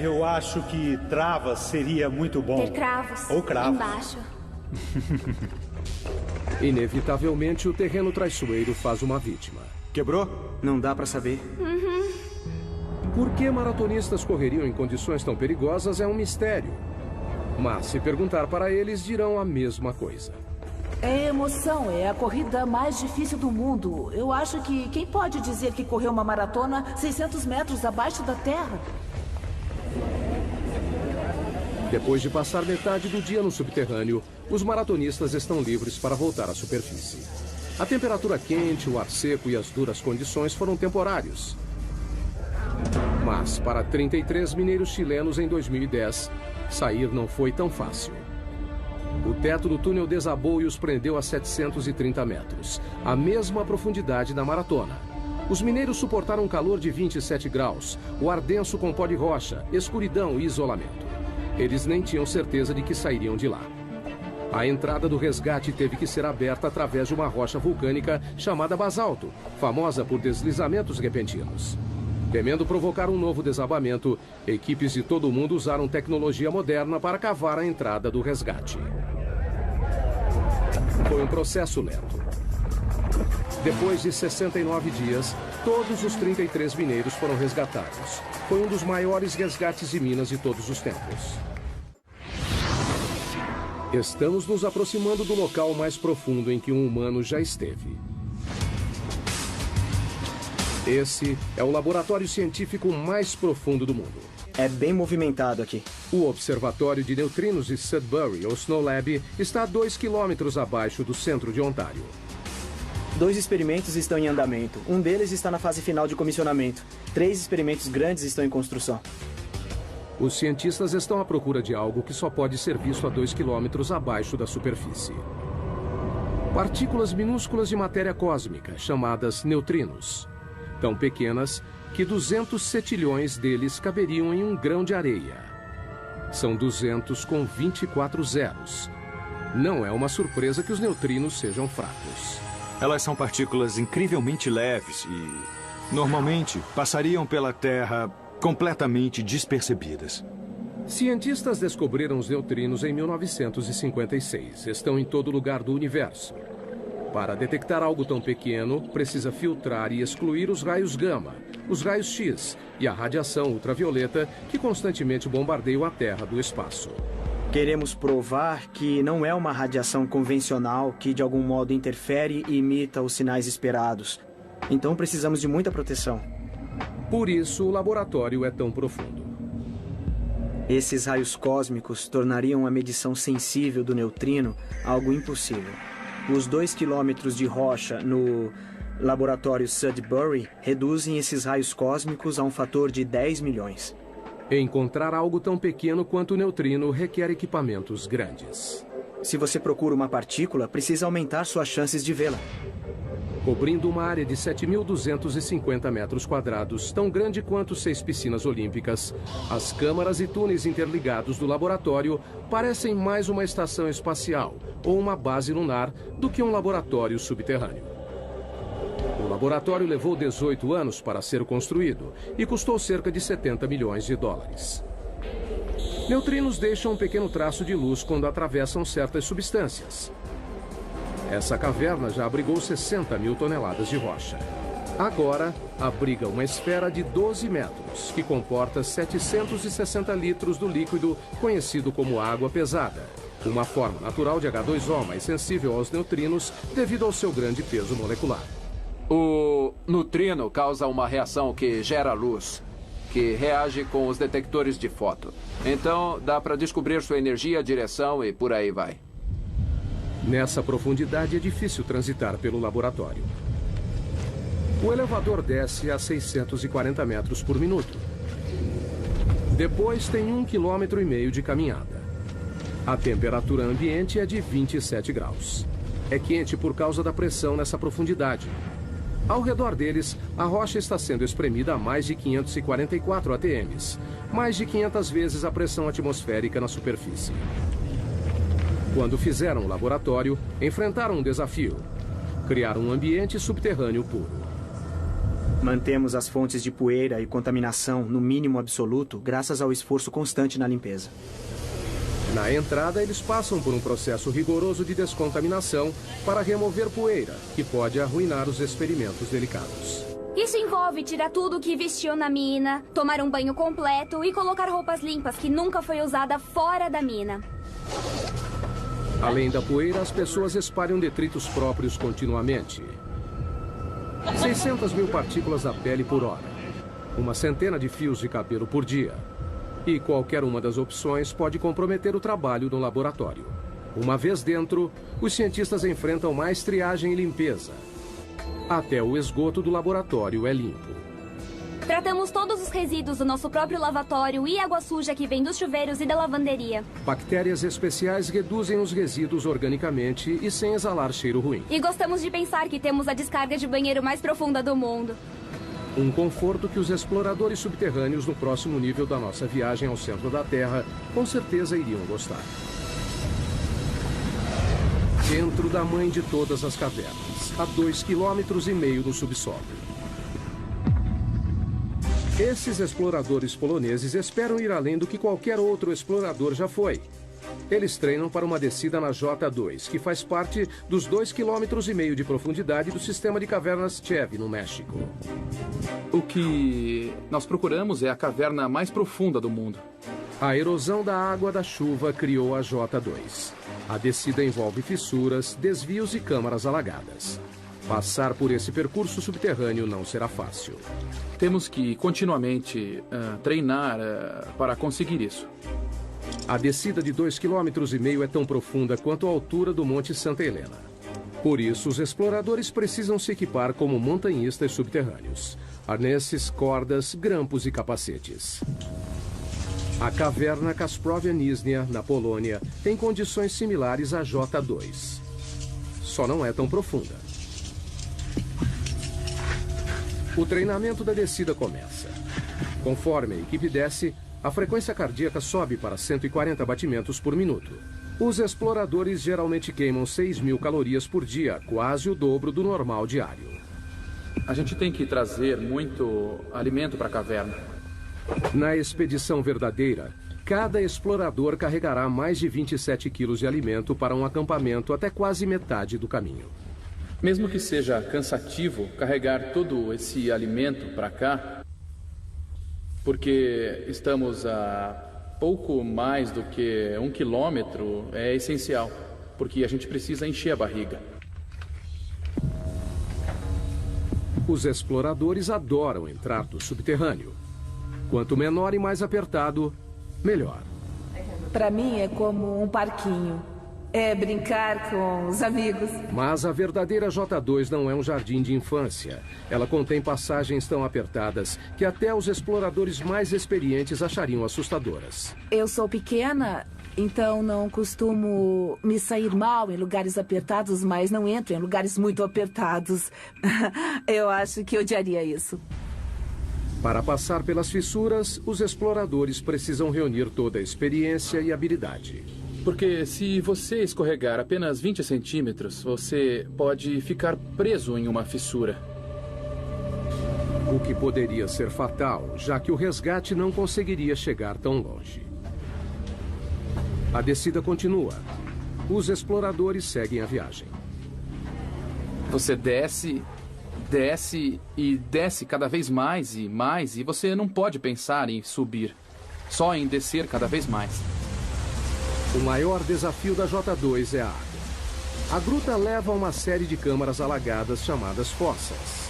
Eu acho que travas seria muito bom. Ter cravos. Ou cravos. Embaixo. Inevitavelmente, o terreno traiçoeiro faz uma vítima. Quebrou? Não dá pra saber. Por que maratonistas correriam em condições tão perigosas é um mistério. Mas, se perguntar para eles, dirão a mesma coisa. É emoção, é a corrida mais difícil do mundo. Eu acho que quem pode dizer que correu uma maratona 600 metros abaixo da terra? Depois de passar metade do dia no subterrâneo, os maratonistas estão livres para voltar à superfície. A temperatura quente, o ar seco e as duras condições foram temporários. Mas, para 33 mineiros chilenos em 2010, sair não foi tão fácil. O teto do túnel desabou e os prendeu a 730 metros, a mesma profundidade da maratona. Os mineiros suportaram um calor de 27 graus, o ar denso com pó de rocha, escuridão e isolamento. Eles nem tinham certeza de que sairiam de lá. A entrada do resgate teve que ser aberta através de uma rocha vulcânica chamada basalto, famosa por deslizamentos repentinos. Temendo provocar um novo desabamento, equipes de todo o mundo usaram tecnologia moderna para cavar a entrada do resgate. Foi um processo lento. Depois de 69 dias, todos os 33 mineiros foram resgatados. Foi um dos maiores resgates de minas de todos os tempos. Estamos nos aproximando do local mais profundo em que um humano já esteve. Esse é o laboratório científico mais profundo do mundo. É bem movimentado aqui. O Observatório de Neutrinos de Sudbury, ou Snow Lab, está a 2 quilômetros abaixo do centro de Ontário. 2 experimentos estão em andamento. Um deles está na fase final de comissionamento. 3 experimentos grandes estão em construção. Os cientistas estão à procura de algo que só pode ser visto a 2 quilômetros abaixo da superfície. Partículas minúsculas de matéria cósmica, chamadas neutrinos. Tão pequenas que 200 cetilhões deles caberiam em um grão de areia. São 200 com 24 zeros. Não é uma surpresa que os neutrinos sejam fracos. Elas são partículas incrivelmente leves e, normalmente, passariam pela Terra completamente despercebidas. Cientistas descobriram os neutrinos em 1956. Estão em todo lugar do universo. Para detectar algo tão pequeno, precisa filtrar e excluir os raios gama, os raios X e a radiação ultravioleta que constantemente bombardeiam a Terra do espaço. Queremos provar que não é uma radiação convencional que de algum modo interfere e imita os sinais esperados. Então precisamos de muita proteção. Por isso o laboratório é tão profundo. Esses raios cósmicos tornariam a medição sensível do neutrino algo impossível. Os 2 quilômetros de rocha no laboratório Sudbury reduzem esses raios cósmicos a um fator de 10 milhões. Encontrar algo tão pequeno quanto o neutrino requer equipamentos grandes. Se você procura uma partícula, precisa aumentar suas chances de vê-la. Cobrindo uma área de 7.250 metros quadrados, tão grande quanto 6 piscinas olímpicas, as câmaras e túneis interligados do laboratório parecem mais uma estação espacial ou uma base lunar do que um laboratório subterrâneo. O laboratório levou 18 anos para ser construído e custou cerca de 70 milhões de dólares. Neutrinos deixam um pequeno traço de luz quando atravessam certas substâncias. Essa caverna já abrigou 60 mil toneladas de rocha. Agora, abriga uma esfera de 12 metros, que comporta 760 litros do líquido conhecido como água pesada, uma forma natural de H2O mais sensível aos neutrinos devido ao seu grande peso molecular. O neutrino causa uma reação que gera luz, que reage com os detectores de foto. Então, dá para descobrir sua energia, direção e por aí vai. Nessa profundidade é difícil transitar pelo laboratório. O elevador desce a 640 metros por minuto. Depois tem 1,5 km de caminhada. A temperatura ambiente é de 27 graus. É quente por causa da pressão nessa profundidade. Ao redor deles, a rocha está sendo espremida a mais de 544 atms, mais de 500 vezes a pressão atmosférica na superfície. Quando fizeram o laboratório, enfrentaram um desafio: criar um ambiente subterrâneo puro. Mantemos as fontes de poeira e contaminação no mínimo absoluto graças ao esforço constante na limpeza. Na entrada, eles passam por um processo rigoroso de descontaminação para remover poeira, que pode arruinar os experimentos delicados. Isso envolve tirar tudo que vestiu na mina, tomar um banho completo e colocar roupas limpas que nunca foi usada fora da mina. Além da poeira, as pessoas espalham detritos próprios continuamente. 600 mil partículas da pele por hora. Uma centena de fios de cabelo por dia. E qualquer uma das opções pode comprometer o trabalho no laboratório. Uma vez dentro, os cientistas enfrentam mais triagem e limpeza. Até o esgoto do laboratório é limpo. Tratamos todos os resíduos do nosso próprio lavatório e água suja que vem dos chuveiros e da lavanderia. Bactérias especiais reduzem os resíduos organicamente e sem exalar cheiro ruim. E gostamos de pensar que temos a descarga de banheiro mais profunda do mundo. Um conforto que os exploradores subterrâneos no próximo nível da nossa viagem ao centro da Terra com certeza iriam gostar. Dentro da mãe de todas as cavernas, a 2,5 km no subsolo. Esses exploradores poloneses esperam ir além do que qualquer outro explorador já foi. Eles treinam para uma descida na J2, que faz parte dos 2,5 km de profundidade do sistema de cavernas Chev, no México. O que nós procuramos é a caverna mais profunda do mundo. A erosão da água da chuva criou a J2. A descida envolve fissuras, desvios e câmaras alagadas. Passar por esse percurso subterrâneo não será fácil. Temos que continuamente treinar para conseguir isso. A descida de 2,5 km é tão profunda quanto a altura do Monte Santa Helena. Por isso, os exploradores precisam se equipar como montanhistas subterrâneos. Arnesses, cordas, grampos e capacetes. A caverna Kasprovia Nizhnia, na Polônia, tem condições similares à J2. Só não é tão profunda. O treinamento da descida começa. Conforme a equipe desce, a frequência cardíaca sobe para 140 batimentos por minuto. Os exploradores geralmente queimam 6.000 calorias por dia, quase o dobro do normal diário. A gente tem que trazer muito alimento para a caverna. Na expedição verdadeira, cada explorador carregará mais de 27 quilos de alimento para um acampamento até quase metade do caminho. Mesmo que seja cansativo carregar todo esse alimento para cá, porque estamos a pouco mais do que 1 quilômetro, é essencial, porque a gente precisa encher a barriga. Os exploradores adoram entrar no subterrâneo. Quanto menor e mais apertado, melhor. Para mim é como um parquinho. É brincar com os amigos. Mas a verdadeira J2 não é um jardim de infância. Ela contém passagens tão apertadas que até os exploradores mais experientes achariam assustadoras. Eu sou pequena, então não costumo me sair mal em lugares apertados, mas não entro em lugares muito apertados. Eu acho que odiaria isso. Para passar pelas fissuras, os exploradores precisam reunir toda a experiência e habilidade. Porque se você escorregar apenas 20 centímetros, você pode ficar preso em uma fissura. O que poderia ser fatal, já que o resgate não conseguiria chegar tão longe. A descida continua. Os exploradores seguem a viagem. Você desce, desce e desce cada vez mais e você não pode pensar em subir, só em descer cada vez mais. O maior desafio da J2 é a água. A gruta leva a uma série de câmaras alagadas chamadas fossas.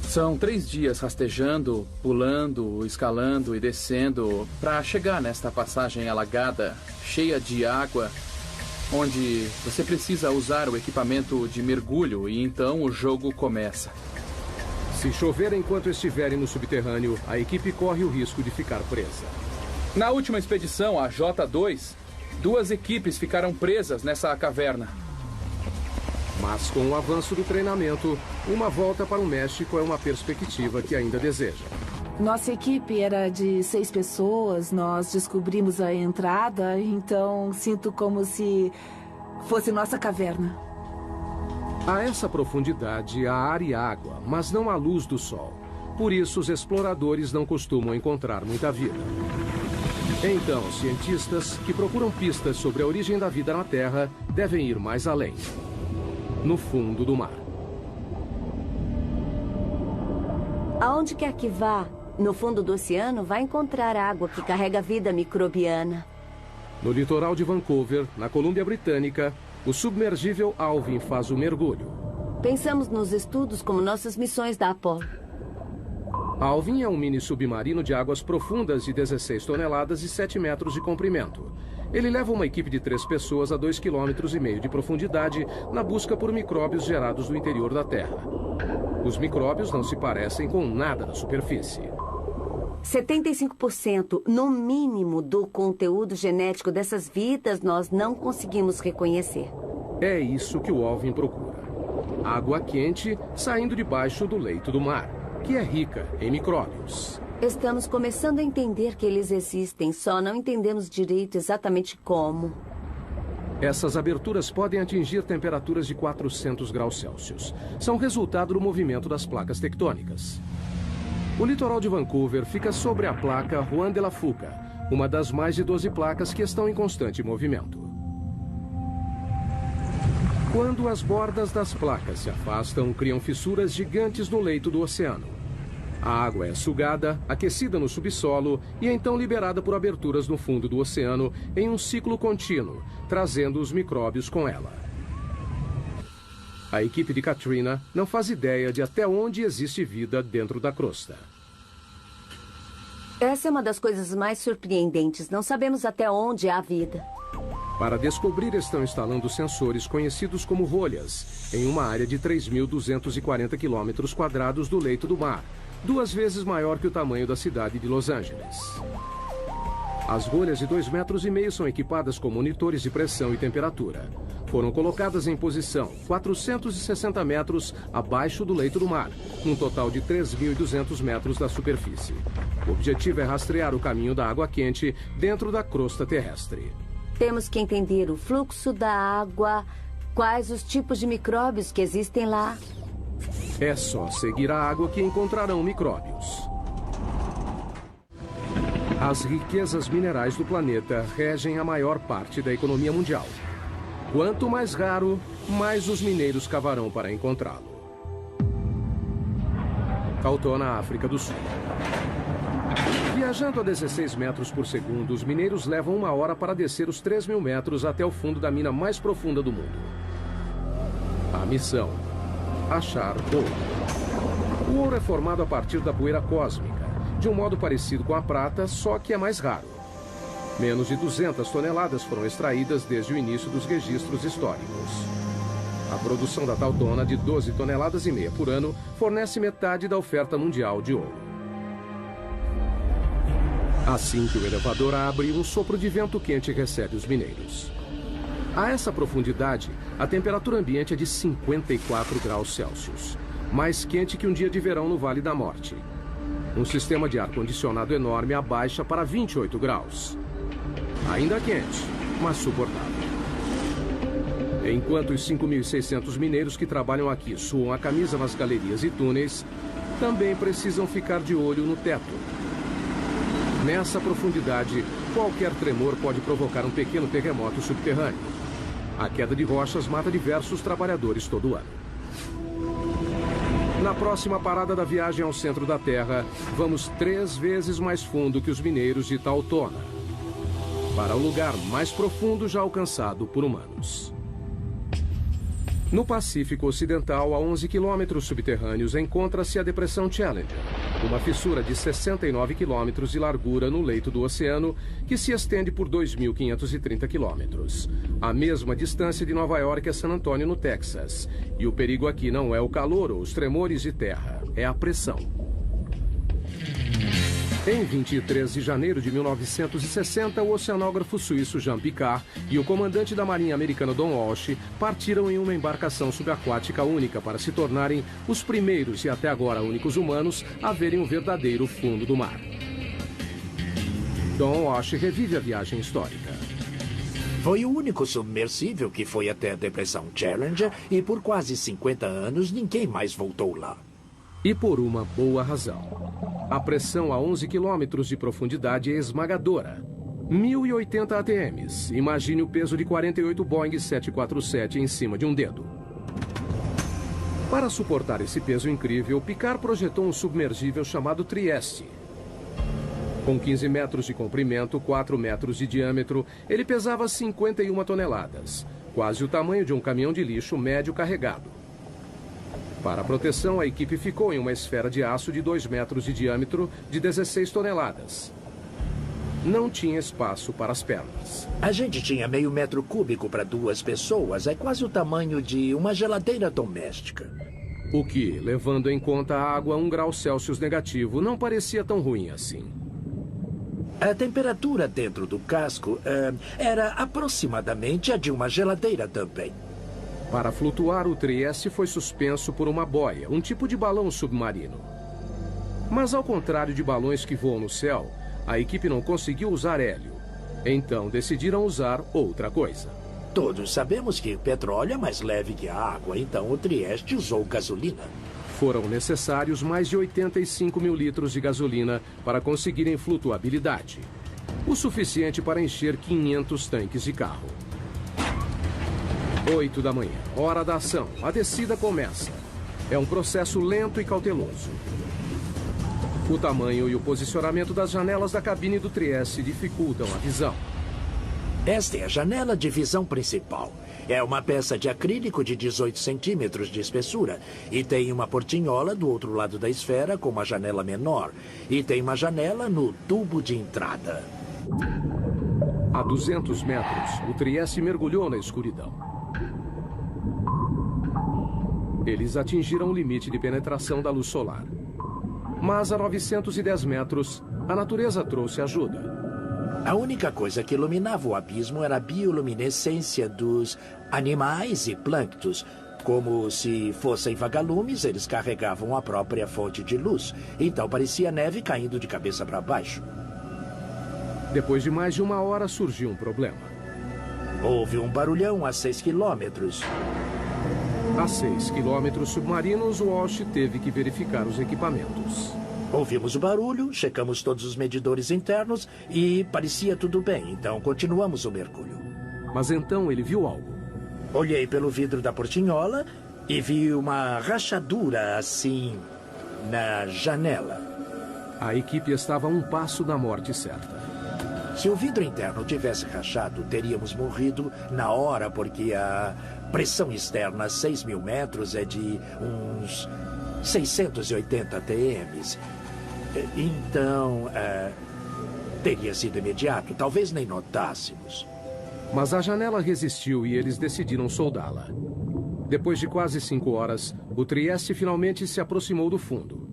São 3 dias rastejando, pulando, escalando e descendo para chegar nesta passagem alagada, cheia de água, onde você precisa usar o equipamento de mergulho e então o jogo começa. Se chover enquanto estiverem no subterrâneo, a equipe corre o risco de ficar presa. Na última expedição, a J2, 2 equipes ficaram presas nessa caverna. Mas com o avanço do treinamento, uma volta para o México é uma perspectiva que ainda deseja. Nossa equipe era de 6 pessoas, nós descobrimos a entrada, então sinto como se fosse nossa caverna. A essa profundidade há ar e água, mas não há luz do sol. Por isso, os exploradores não costumam encontrar muita vida. Então, cientistas que procuram pistas sobre a origem da vida na Terra devem ir mais além. No fundo do mar. Aonde quer que vá, no fundo do oceano, vai encontrar água que carrega vida microbiana. No litoral de Vancouver, na Colômbia Britânica, o submergível Alvin faz o mergulho. Pensamos nos estudos como nossas missões da Apollo. Alvin é um mini submarino de águas profundas de 16 toneladas e 7 metros de comprimento. Ele leva uma equipe de 3 pessoas a 2,5 km de profundidade na busca por micróbios gerados do interior da Terra. Os micróbios não se parecem com nada na superfície. 75%, no mínimo, do conteúdo genético dessas vidas nós não conseguimos reconhecer. É isso que o Alvin procura. Água quente saindo debaixo do leito do mar, que é rica em micróbios. Estamos começando a entender que eles existem, só não entendemos direito exatamente como. Essas aberturas podem atingir temperaturas de 400 graus Celsius. São resultado do movimento das placas tectônicas. O litoral de Vancouver fica sobre a placa Juan de la Fuca, uma das mais de 12 placas que estão em constante movimento. Quando as bordas das placas se afastam, criam fissuras gigantes no leito do oceano. A água é sugada, aquecida no subsolo e então liberada por aberturas no fundo do oceano em um ciclo contínuo, trazendo os micróbios com ela. A equipe de Katrina não faz ideia de até onde existe vida dentro da crosta. Essa é uma das coisas mais surpreendentes. Não sabemos até onde há vida. Para descobrir, estão instalando sensores conhecidos como rolhas em uma área de 3.240 km² do leito do mar, 2 vezes maior que o tamanho da cidade de Los Angeles. As rolhas de 2,5 metros são equipadas com monitores de pressão e temperatura. Foram colocadas em posição 460 metros abaixo do leito do mar, num total de 3.200 metros da superfície. O objetivo é rastrear o caminho da água quente dentro da crosta terrestre. Temos que entender o fluxo da água, quais os tipos de micróbios que existem lá. É só seguir a água que encontrarão micróbios. As riquezas minerais do planeta regem a maior parte da economia mundial. Quanto mais raro, mais os mineiros cavarão para encontrá-lo. Tautona, África do Sul. Viajando a 16 metros por segundo, os mineiros levam 1 hora para descer os 3.000 metros até o fundo da mina mais profunda do mundo. A missão: achar ouro. O ouro é formado a partir da poeira cósmica, de um modo parecido com a prata, só que é mais raro. Menos de 200 toneladas foram extraídas desde o início dos registros históricos. A produção da Tautona, de 12,5 toneladas por ano, fornece metade da oferta mundial de ouro. Assim que o elevador abre, um sopro de vento quente recebe os mineiros. A essa profundidade, a temperatura ambiente é de 54 graus Celsius, mais quente que um dia de verão no Vale da Morte. Um sistema de ar-condicionado enorme abaixa para 28 graus. Ainda quente, mas suportável. Enquanto os 5.600 mineiros que trabalham aqui suam a camisa nas galerias e túneis, também precisam ficar de olho no teto. Nessa profundidade, qualquer tremor pode provocar um pequeno terremoto subterrâneo. A queda de rochas mata diversos trabalhadores todo ano. Na próxima parada da viagem ao centro da Terra, vamos 3 vezes mais fundo que os mineiros de Tautona, para o lugar mais profundo já alcançado por humanos. No Pacífico Ocidental, a 11 quilômetros subterrâneos, encontra-se a Depressão Challenger, uma fissura de 69 quilômetros de largura no leito do oceano, que se estende por 2.530 quilômetros. A mesma distância de Nova York a San Antônio, no Texas. E o perigo aqui não é o calor ou os tremores de terra, é a pressão. Em 23 de janeiro de 1960, o oceanógrafo suíço Jean Piccard e o comandante da Marinha americana Don Walsh partiram em uma embarcação subaquática única para se tornarem os primeiros e até agora únicos humanos a verem o verdadeiro fundo do mar. Don Walsh revive a viagem histórica. Foi o único submersível que foi até a Depressão Challenger e por quase 50 anos ninguém mais voltou lá. E por uma boa razão. A pressão a 11 quilômetros de profundidade é esmagadora. 1.080 ATMs. Imagine o peso de 48 Boeing 747 em cima de um dedo. Para suportar esse peso incrível, Piccard projetou um submergível chamado Trieste. Com 15 metros de comprimento, 4 metros de diâmetro, ele pesava 51 toneladas, quase o tamanho de um caminhão de lixo médio carregado. Para a proteção, a equipe ficou em uma esfera de aço de 2 metros de diâmetro de 16 toneladas. Não tinha espaço para as pernas. A gente tinha meio metro cúbico para 2 pessoas. É quase o tamanho de uma geladeira doméstica. O que, levando em conta a água a 1 grau Celsius negativo, não parecia tão ruim assim. A temperatura dentro do casco era aproximadamente a de uma geladeira também. Para flutuar, o Trieste foi suspenso por uma boia, um tipo de balão submarino. Mas ao contrário de balões que voam no céu, a equipe não conseguiu usar hélio. Então decidiram usar outra coisa. Todos sabemos que petróleo é mais leve que a água, então o Trieste usou gasolina. Foram necessários mais de 85 mil litros de gasolina para conseguirem flutuabilidade. O suficiente para encher 500 tanques de carro. 8 da manhã, hora da ação. A descida começa. É um processo lento e cauteloso. O tamanho e o posicionamento das janelas da cabine do Trieste dificultam a visão. Esta é a janela de visão principal. É uma peça de acrílico de 18 centímetros de espessura e tem uma portinhola do outro lado da esfera com uma janela menor. E tem uma janela no tubo de entrada. A 200 metros, o Trieste mergulhou na escuridão. Eles atingiram o limite de penetração da luz solar. Mas a 910 metros, a natureza trouxe ajuda. A única coisa que iluminava o abismo era a bioluminescência dos animais e plânctons. Como se fossem vagalumes, eles carregavam a própria fonte de luz. Então parecia neve caindo de cabeça para baixo. Depois de mais de 1 hora, surgiu um problema. Houve um barulhão a 6 quilômetros. A 6 quilômetros submarinos, Walsh teve que verificar os equipamentos. Ouvimos o barulho, checamos todos os medidores internos e parecia tudo bem, então continuamos o mergulho. Mas então ele viu algo. Olhei pelo vidro da portinhola e vi uma rachadura assim na janela. A equipe estava a 1 passo da morte certa. Se o vidro interno tivesse rachado, teríamos morrido na hora, porque a pressão externa a 6 mil metros é de uns 680 TMs. Então, teria sido imediato. Talvez nem notássemos. Mas a janela resistiu e eles decidiram soldá-la. Depois de quase 5 horas, o Trieste finalmente se aproximou do fundo.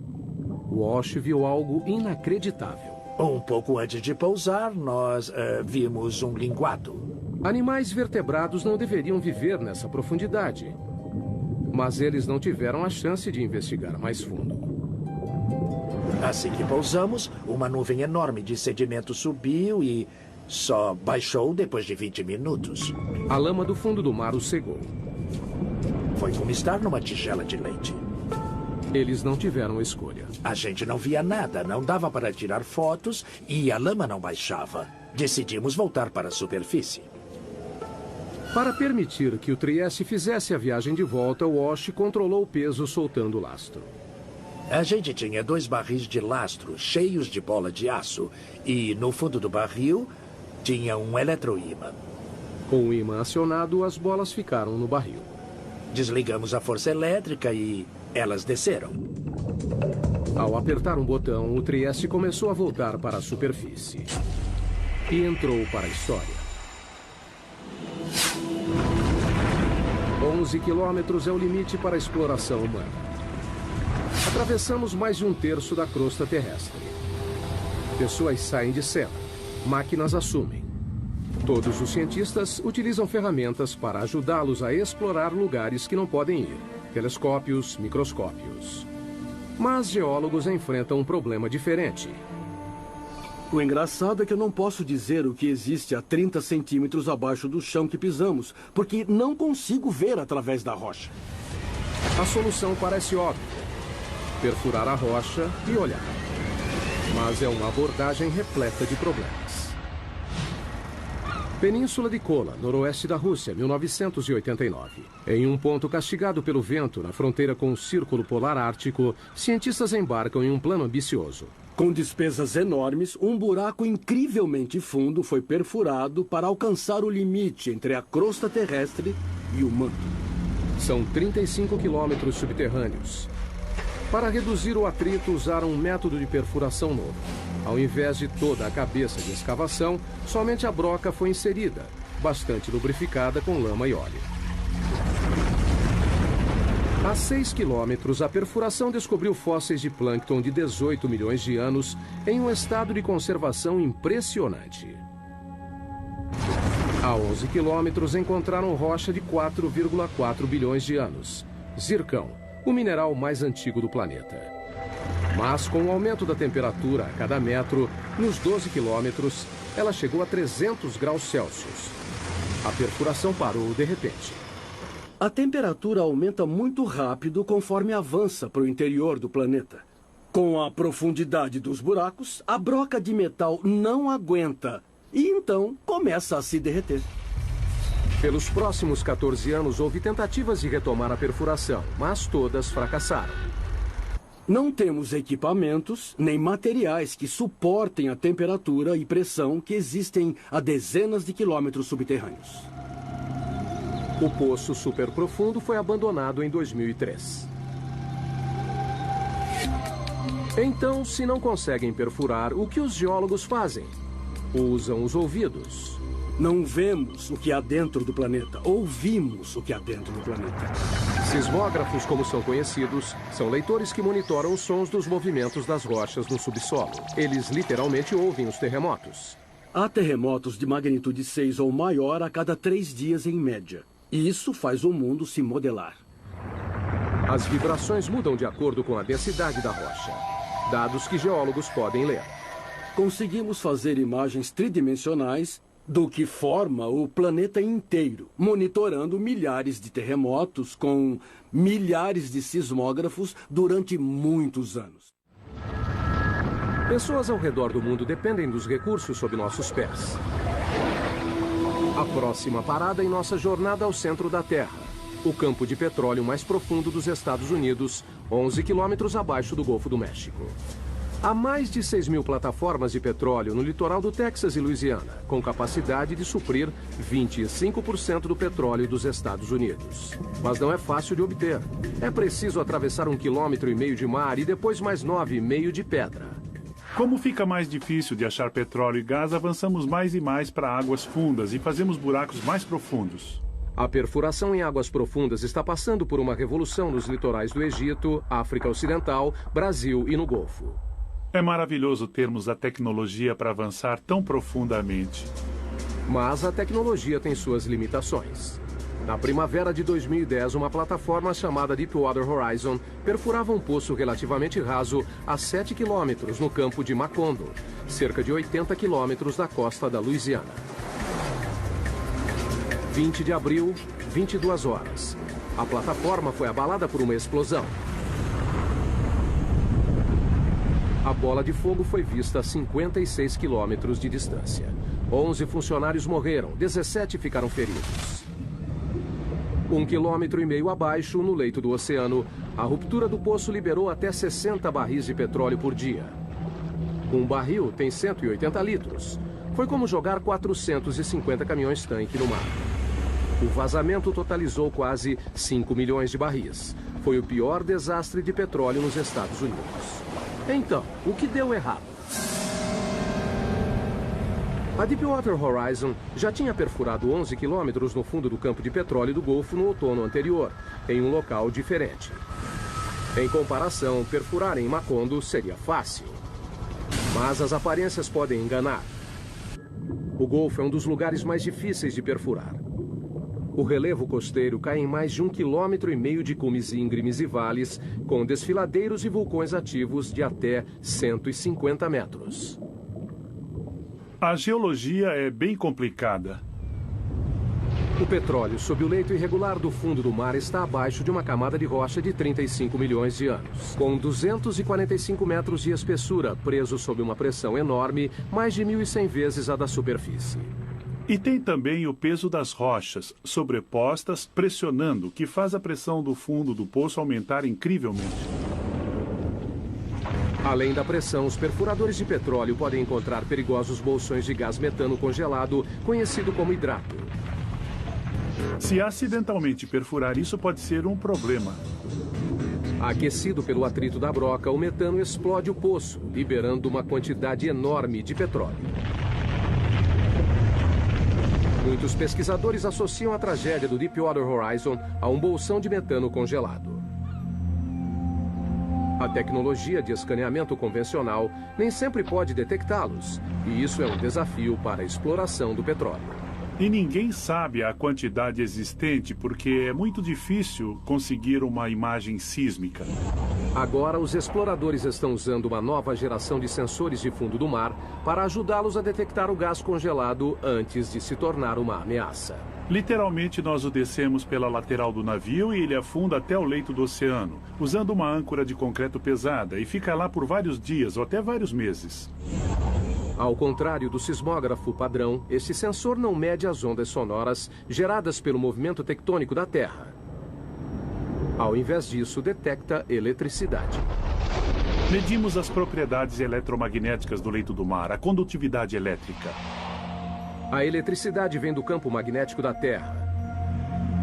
Walsh viu algo inacreditável. Um pouco antes de pousar, nós vimos um linguado. Animais vertebrados não deveriam viver nessa profundidade. Mas eles não tiveram a chance de investigar mais fundo. Assim que pousamos, uma nuvem enorme de sedimento subiu e só baixou depois de 20 minutos. A lama do fundo do mar os cegou. Foi como estar numa tigela de leite. Eles não tiveram escolha. A gente não via nada, não dava para tirar fotos e a lama não baixava. Decidimos voltar para a superfície. Para permitir que o Trieste fizesse a viagem de volta, Walsh controlou o peso soltando o lastro. A gente tinha 2 barris de lastro cheios de bola de aço e no fundo do barril tinha um eletroímã. Com o ímã acionado, as bolas ficaram no barril. Desligamos a força elétrica e elas desceram. Ao apertar um botão, o Trieste começou a voltar para a superfície. E entrou para a história. 11 quilômetros é o limite para a exploração humana. Atravessamos mais de 1/3 da crosta terrestre. Pessoas saem de cena, máquinas assumem. Todos os cientistas utilizam ferramentas para ajudá-los a explorar lugares que não podem ir. Telescópios, microscópios. Mas geólogos enfrentam um problema diferente. O engraçado é que eu não posso dizer o que existe a 30 centímetros abaixo do chão que pisamos, porque não consigo ver através da rocha. A solução parece óbvia. Perfurar a rocha e olhar. Mas é uma abordagem repleta de problemas. Península de Kola, noroeste da Rússia, 1989. Em um ponto castigado pelo vento, na fronteira com o Círculo Polar Ártico, cientistas embarcam em um plano ambicioso. Com despesas enormes, um buraco incrivelmente fundo foi perfurado para alcançar o limite entre a crosta terrestre e o manto. São 35 quilômetros subterrâneos. Para reduzir o atrito, usaram um método de perfuração novo. Ao invés de toda a cabeça de escavação, somente a broca foi inserida, bastante lubrificada com lama e óleo. A 6 quilômetros, a perfuração descobriu fósseis de plâncton de 18 milhões de anos em um estado de conservação impressionante. A 11 quilômetros, encontraram rocha de 4,4 bilhões de anos. Zircão, o mineral mais antigo do planeta. Mas, com o aumento da temperatura a cada metro, nos 12 quilômetros, ela chegou a 300 graus Celsius. A perfuração parou de repente. A temperatura aumenta muito rápido conforme avança para o interior do planeta. Com a profundidade dos buracos, a broca de metal não aguenta e então começa a se derreter. Pelos próximos 14 anos, houve tentativas de retomar a perfuração, mas todas fracassaram. Não temos equipamentos nem materiais que suportem a temperatura e pressão que existem a dezenas de quilômetros subterrâneos. O poço superprofundo foi abandonado em 2003. Então, se não conseguem perfurar, o que os geólogos fazem? Usam os ouvidos. Não vemos o que há dentro do planeta, ouvimos o que há dentro do planeta. Sismógrafos, como são conhecidos, são leitores que monitoram os sons dos movimentos das rochas no subsolo. Eles literalmente ouvem os terremotos. Há terremotos de magnitude 6 ou maior a cada 3 dias em média. E isso faz o mundo se modelar. As vibrações mudam de acordo com a densidade da rocha. Dados que geólogos podem ler. Conseguimos fazer imagens tridimensionais do que forma o planeta inteiro, monitorando milhares de terremotos com milhares de sismógrafos durante muitos anos. Pessoas ao redor do mundo dependem dos recursos sob nossos pés. A próxima parada em nossa jornada ao centro da Terra, o campo de petróleo mais profundo dos Estados Unidos, 11 quilômetros abaixo do Golfo do México. Há mais de 6 mil plataformas de petróleo no litoral do Texas e Louisiana, com capacidade de suprir 25% do petróleo dos Estados Unidos. Mas não é fácil de obter. É preciso atravessar 1,5 km de mar e depois mais 9,5 de pedra. Como fica mais difícil de achar petróleo e gás, avançamos mais e mais para águas fundas e fazemos buracos mais profundos. A perfuração em águas profundas está passando por uma revolução nos litorais do Egito, África Ocidental, Brasil e no Golfo. É maravilhoso termos a tecnologia para avançar tão profundamente. Mas a tecnologia tem suas limitações. Na primavera de 2010, uma plataforma chamada Deepwater Horizon perfurava um poço relativamente raso a 7 quilômetros no campo de Macondo, cerca de 80 quilômetros da costa da Louisiana. 20 de abril, 22 horas. A plataforma foi abalada por uma explosão. A bola de fogo foi vista a 56 quilômetros de distância. 11 funcionários morreram, 17 ficaram feridos. 1,5 km abaixo, no leito do oceano, a ruptura do poço liberou até 60 barris de petróleo por dia. Um barril tem 180 litros. Foi como jogar 450 caminhões-tanque no mar. O vazamento totalizou quase 5 milhões de barris. Foi o pior desastre de petróleo nos Estados Unidos. Então, o que deu errado? A Deepwater Horizon já tinha perfurado 11 quilômetros no fundo do campo de petróleo do Golfo no outono anterior, em um local diferente. Em comparação, perfurar em Macondo seria fácil. Mas as aparências podem enganar. O Golfo é um dos lugares mais difíceis de perfurar. O relevo costeiro cai em mais de 1,5 km de cumes íngremes e vales, com desfiladeiros e vulcões ativos de até 150 metros. A geologia é bem complicada. O petróleo sob o leito irregular do fundo do mar está abaixo de uma camada de rocha de 35 milhões de anos, com 245 metros de espessura, preso sob uma pressão enorme, mais de 1.100 vezes a da superfície. E tem também o peso das rochas, sobrepostas, pressionando, que faz a pressão do fundo do poço aumentar incrivelmente. Além da pressão, os perfuradores de petróleo podem encontrar perigosos bolsões de gás metano congelado, conhecido como hidrato. Se acidentalmente perfurar, isso pode ser um problema. Aquecido pelo atrito da broca, o metano explode o poço, liberando uma quantidade enorme de petróleo. Muitos pesquisadores associam a tragédia do Deepwater Horizon a um bolsão de metano congelado. A tecnologia de escaneamento convencional nem sempre pode detectá-los, e isso é um desafio para a exploração do petróleo. E ninguém sabe a quantidade existente porque é muito difícil conseguir uma imagem sísmica. Agora, os exploradores estão usando uma nova geração de sensores de fundo do mar para ajudá-los a detectar o gás congelado antes de se tornar uma ameaça. Literalmente, nós o descemos pela lateral do navio e ele afunda até o leito do oceano, usando uma âncora de concreto pesada, e fica lá por vários dias ou até vários meses. Ao contrário do sismógrafo padrão, este sensor não mede as ondas sonoras geradas pelo movimento tectônico da Terra. Ao invés disso, detecta eletricidade. Medimos as propriedades eletromagnéticas do leito do mar, a condutividade elétrica. A eletricidade vem do campo magnético da Terra.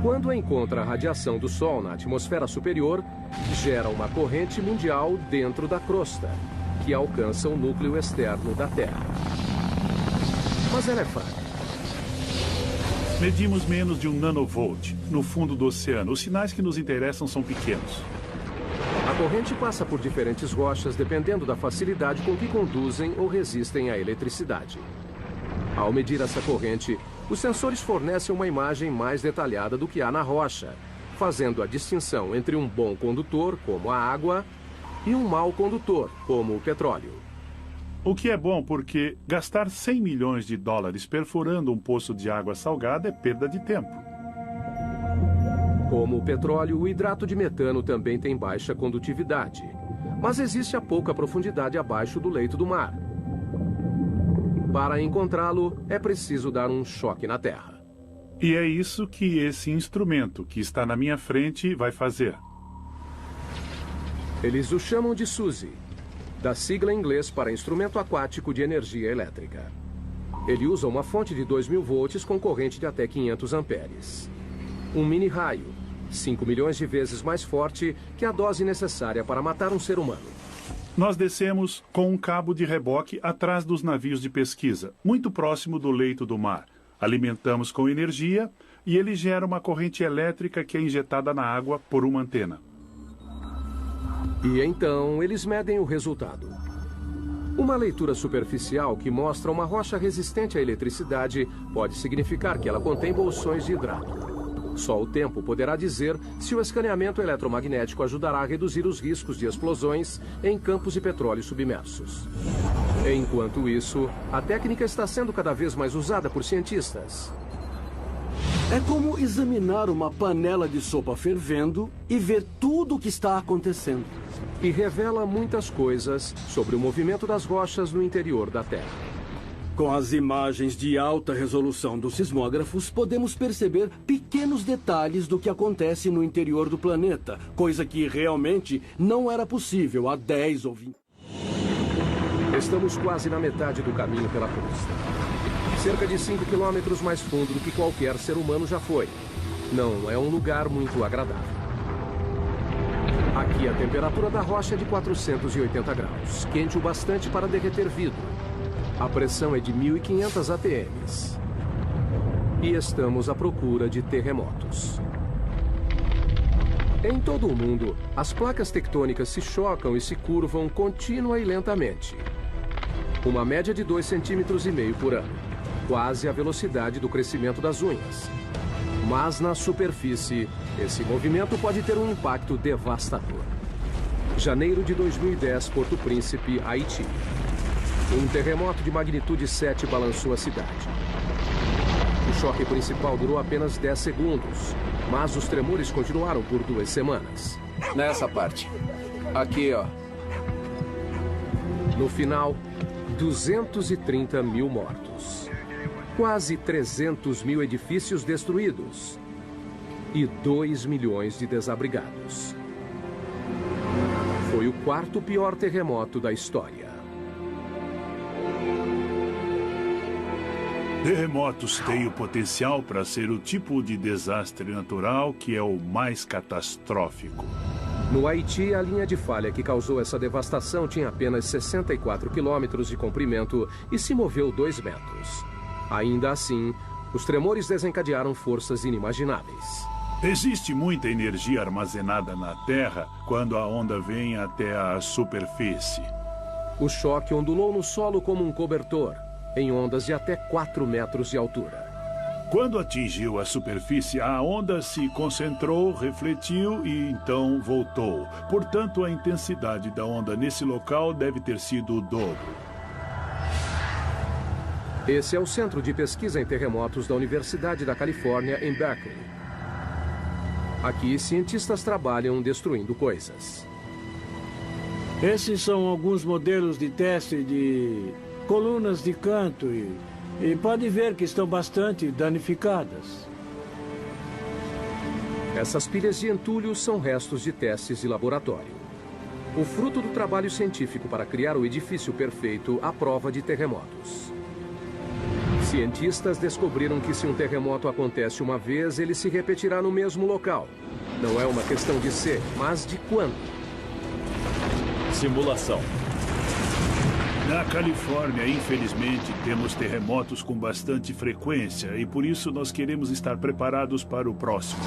Quando encontra a radiação do Sol na atmosfera superior, gera uma corrente mundial dentro da crosta, que alcança o núcleo externo da Terra. Mas ela é fraca. Medimos menos de 1 nanovolt no fundo do oceano. Os sinais que nos interessam são pequenos. A corrente passa por diferentes rochas dependendo da facilidade com que conduzem ou resistem à eletricidade. Ao medir essa corrente, os sensores fornecem uma imagem mais detalhada do que há na rocha, fazendo a distinção entre um bom condutor, como a água, e um mau condutor, como o petróleo. O que é bom porque gastar 100 milhões de dólares perfurando um poço de água salgada é perda de tempo. Como o petróleo, o hidrato de metano também tem baixa condutividade, mas existe a pouca profundidade abaixo do leito do mar. Para encontrá-lo, é preciso dar um choque na Terra. E é isso que esse instrumento que está na minha frente vai fazer. Eles o chamam de SUSE, da sigla em inglês para Instrumento Aquático de Energia Elétrica. Ele usa uma fonte de 2.000 volts com corrente de até 500 amperes. Um mini-raio, 5 milhões de vezes mais forte que a dose necessária para matar um ser humano. Nós descemos com um cabo de reboque atrás dos navios de pesquisa, muito próximo do leito do mar. Alimentamos com energia e ele gera uma corrente elétrica que é injetada na água por uma antena. E então eles medem o resultado. Uma leitura superficial que mostra uma rocha resistente à eletricidade pode significar que ela contém bolsões de hidrato. Só o tempo poderá dizer se o escaneamento eletromagnético ajudará a reduzir os riscos de explosões em campos de petróleo submersos. Enquanto isso, a técnica está sendo cada vez mais usada por cientistas. É como examinar uma panela de sopa fervendo e ver tudo o que está acontecendo. E revela muitas coisas sobre o movimento das rochas no interior da Terra. Com as imagens de alta resolução dos sismógrafos, podemos perceber pequenos detalhes do que acontece no interior do planeta, coisa que realmente não era possível há 10 ou 20. Estamos quase na metade do caminho pela crosta. Cerca de 5 quilômetros mais fundo do que qualquer ser humano já foi. Não é um lugar muito agradável. Aqui a temperatura da rocha é de 480 graus, quente o bastante para derreter vidro. A pressão é de 1.500 ATMs. E estamos à procura de terremotos. Em todo o mundo, as placas tectônicas se chocam e se curvam contínua e lentamente. Uma média de 2,5 centímetros por ano, quase a velocidade do crescimento das unhas. Mas na superfície, esse movimento pode ter um impacto devastador. Janeiro de 2010, Porto Príncipe, Haiti. Um terremoto de magnitude 7 balançou a cidade. O choque principal durou apenas 10 segundos, mas os tremores continuaram por 2 semanas. Nessa parte. Aqui, ó. No final, 230 mil mortos. Quase 300 mil edifícios destruídos. E 2 milhões de desabrigados. Foi o 4º pior terremoto da história. Terremotos têm o potencial para ser o tipo de desastre natural que é o mais catastrófico. No Haiti, a linha de falha que causou essa devastação tinha apenas 64 quilômetros de comprimento e se moveu 2 metros. Ainda assim, os tremores desencadearam forças inimagináveis. Existe muita energia armazenada na Terra quando a onda vem até a superfície. O choque ondulou no solo como um cobertor, em ondas de até 4 metros de altura. Quando atingiu a superfície, a onda se concentrou, refletiu e então voltou. Portanto, a intensidade da onda nesse local deve ter sido o dobro. Esse é o Centro de Pesquisa em Terremotos da Universidade da Califórnia, em Berkeley. Aqui, cientistas trabalham destruindo coisas. Esses são alguns modelos de teste de colunas de canto e pode ver que estão bastante danificadas. Essas pilhas de entulho são restos de testes de laboratório. O fruto do trabalho científico para criar o edifício perfeito à prova de terremotos. Cientistas descobriram que se um terremoto acontece uma vez, ele se repetirá no mesmo local. Não é uma questão de ser, mas de quando. Simulação. Na Califórnia, infelizmente, temos terremotos com bastante frequência e por isso nós queremos estar preparados para o próximo.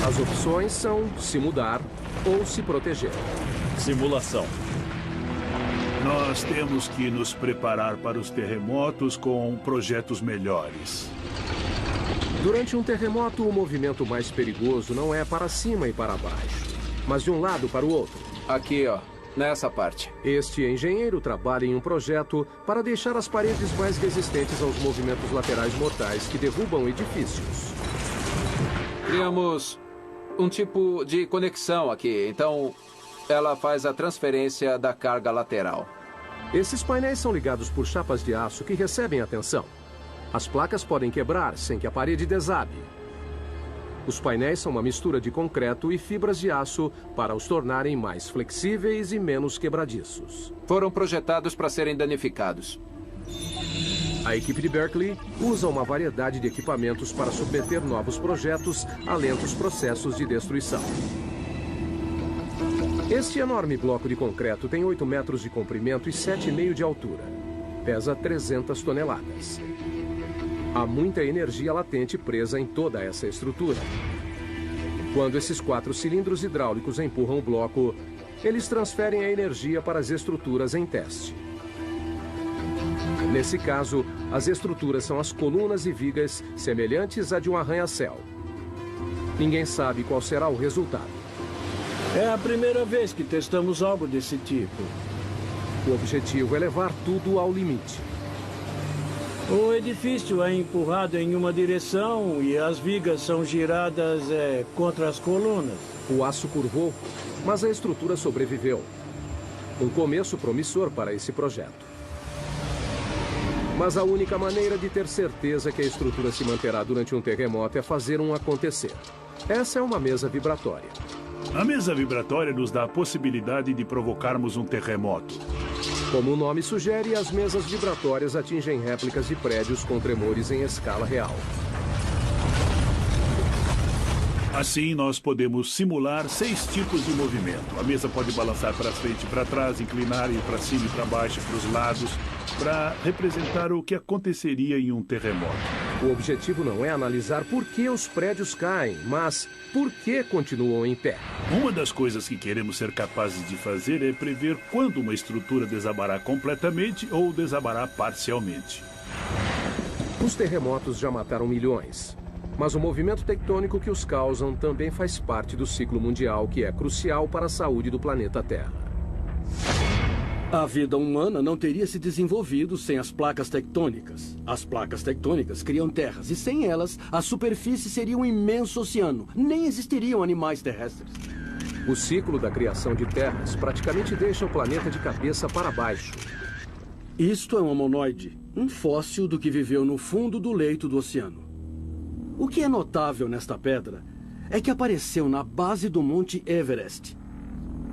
As opções são se mudar ou se proteger. Simulação. Nós temos que nos preparar para os terremotos com projetos melhores. Durante um terremoto, o movimento mais perigoso não é para cima e para baixo, mas de um lado para o outro. Aqui, ó. Nessa parte. Este engenheiro trabalha em um projeto para deixar as paredes mais resistentes aos movimentos laterais mortais que derrubam edifícios. Criamos um tipo de conexão aqui, então ela faz a transferência da carga lateral. Esses painéis são ligados por chapas de aço que recebem a tensão. As placas podem quebrar sem que a parede desabe. Os painéis são uma mistura de concreto e fibras de aço para os tornarem mais flexíveis e menos quebradiços. Foram projetados para serem danificados. A equipe de Berkeley usa uma variedade de equipamentos para submeter novos projetos a lentos processos de destruição. Este enorme bloco de concreto tem 8 metros de comprimento e 7,5 de altura. Pesa 300 toneladas. Há muita energia latente presa em toda essa estrutura. Quando esses 4 cilindros hidráulicos empurram o bloco, eles transferem a energia para as estruturas em teste. Nesse caso, as estruturas são as colunas e vigas semelhantes à de um arranha-céu. Ninguém sabe qual será o resultado. É a primeira vez que testamos algo desse tipo. O objetivo é levar tudo ao limite. O edifício é empurrado em uma direção e as vigas são giradas contra as colunas. O aço curvou, mas a estrutura sobreviveu. Um começo promissor para esse projeto. Mas a única maneira de ter certeza que a estrutura se manterá durante um terremoto é fazer um acontecer. Essa é uma mesa vibratória. A mesa vibratória nos dá a possibilidade de provocarmos um terremoto. Como o nome sugere, as mesas vibratórias atingem réplicas de prédios com tremores em escala real. Assim, nós podemos simular 6 tipos de movimento. A mesa pode balançar para frente e para trás, inclinar, ir para cima e para baixo, para os lados, para representar o que aconteceria em um terremoto. O objetivo não é analisar por que os prédios caem, mas por que continuam em pé. Uma das coisas que queremos ser capazes de fazer é prever quando uma estrutura desabará completamente ou desabará parcialmente. Os terremotos já mataram milhões. Mas o movimento tectônico que os causam também faz parte do ciclo mundial, que é crucial para a saúde do planeta Terra. A vida humana não teria se desenvolvido sem as placas tectônicas. As placas tectônicas criam terras e sem elas, a superfície seria um imenso oceano. Nem existiriam animais terrestres. O ciclo da criação de terras praticamente deixa o planeta de cabeça para baixo. Isto é um homonoide, um fóssil do que viveu no fundo do leito do oceano. O que é notável nesta pedra é que apareceu na base do Monte Everest.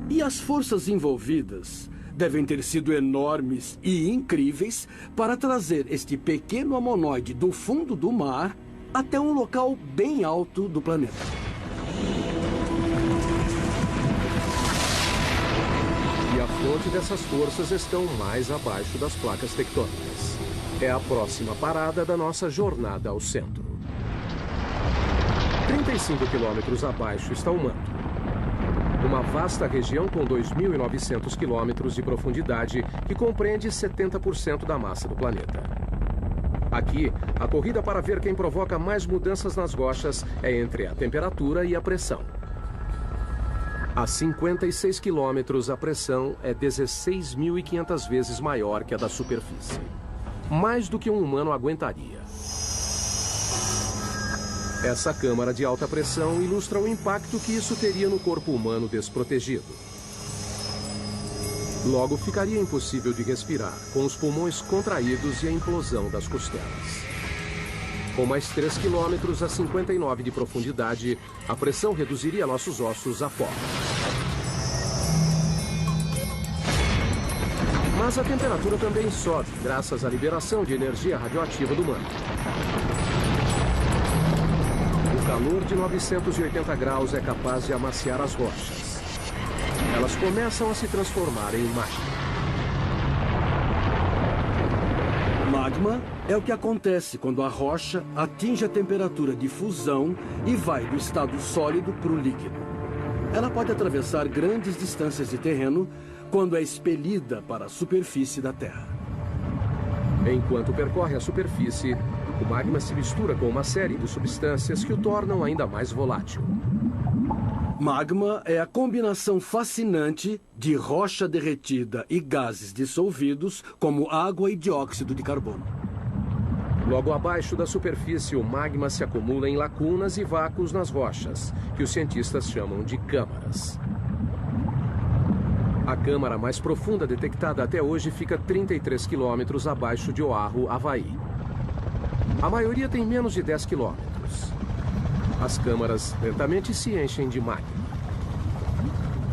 E as forças envolvidas devem ter sido enormes e incríveis para trazer este pequeno amonoide do fundo do mar até um local bem alto do planeta. E a fonte dessas forças estão mais abaixo das placas tectônicas. É a próxima parada da nossa jornada ao centro. 35 quilômetros abaixo está o manto. Uma vasta região com 2.900 quilômetros de profundidade que compreende 70% da massa do planeta. Aqui, a corrida para ver quem provoca mais mudanças nas rochas é entre a temperatura e a pressão. A 56 quilômetros, a pressão é 16.500 vezes maior que a da superfície. Mais do que um humano aguentaria. Essa câmara de alta pressão ilustra o impacto que isso teria no corpo humano desprotegido. Logo, ficaria impossível de respirar, com os pulmões contraídos e a implosão das costelas. Com mais 3 quilômetros a 59 de profundidade, a pressão reduziria nossos ossos a pó. Mas a temperatura também sobe, graças à liberação de energia radioativa do manto. O calor de 980 graus é capaz de amaciar as rochas. Elas começam a se transformar em magma. Magma é o que acontece quando a rocha atinge a temperatura de fusão e vai do estado sólido para o líquido. Ela pode atravessar grandes distâncias de terreno quando é expelida para a superfície da Terra. Enquanto percorre a superfície, o magma se mistura com uma série de substâncias que o tornam ainda mais volátil. Magma é a combinação fascinante de rocha derretida e gases dissolvidos, como água e dióxido de carbono. Logo abaixo da superfície, o magma se acumula em lacunas e vácuos nas rochas, que os cientistas chamam de câmaras. A câmara mais profunda detectada até hoje fica 33 quilômetros abaixo de Oahu, Havaí. A maioria tem menos de 10 quilômetros. As câmaras lentamente se enchem de magma.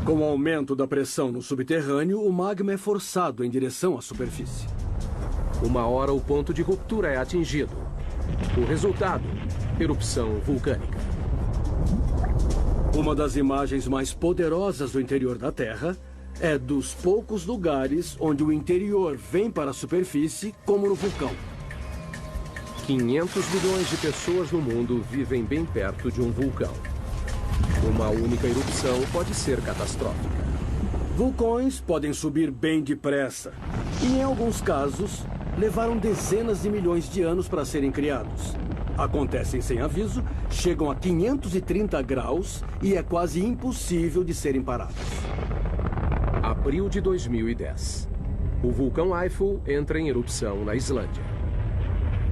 Com o aumento da pressão no subterrâneo, o magma é forçado em direção à superfície. Uma hora o ponto de ruptura é atingido. O resultado, erupção vulcânica. Uma das imagens mais poderosas do interior da Terra é dos poucos lugares onde o interior vem para a superfície, como no vulcão. 500 milhões de pessoas no mundo vivem bem perto de um vulcão. Uma única erupção pode ser catastrófica. Vulcões podem subir bem depressa e, em alguns casos, levaram dezenas de milhões de anos para serem criados. Acontecem sem aviso, chegam a 530 graus e é quase impossível de serem parados. Abril de 2010. O vulcão Eiffel entra em erupção na Islândia.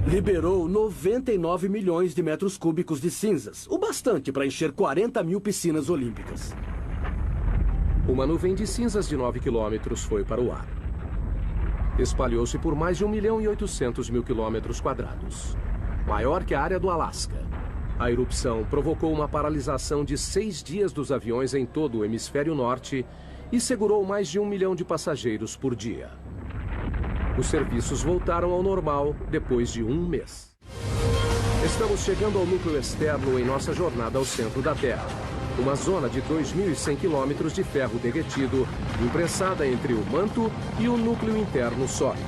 Liberou 99 milhões de metros cúbicos de cinzas, o bastante para encher 40 mil piscinas olímpicas. Uma nuvem de cinzas de 9 quilômetros foi para o ar. Espalhou-se por mais de 1.800.000 quilômetros quadrados, maior que a área do Alasca. A erupção provocou uma paralisação de 6 dias dos aviões em todo o hemisfério norte e segurou mais de 1 milhão de passageiros por dia. Os serviços voltaram ao normal depois de 1 mês. Estamos chegando ao núcleo externo em nossa jornada ao centro da Terra. Uma zona de 2.100 quilômetros de ferro derretido, imprensada entre o manto e o núcleo interno sólido.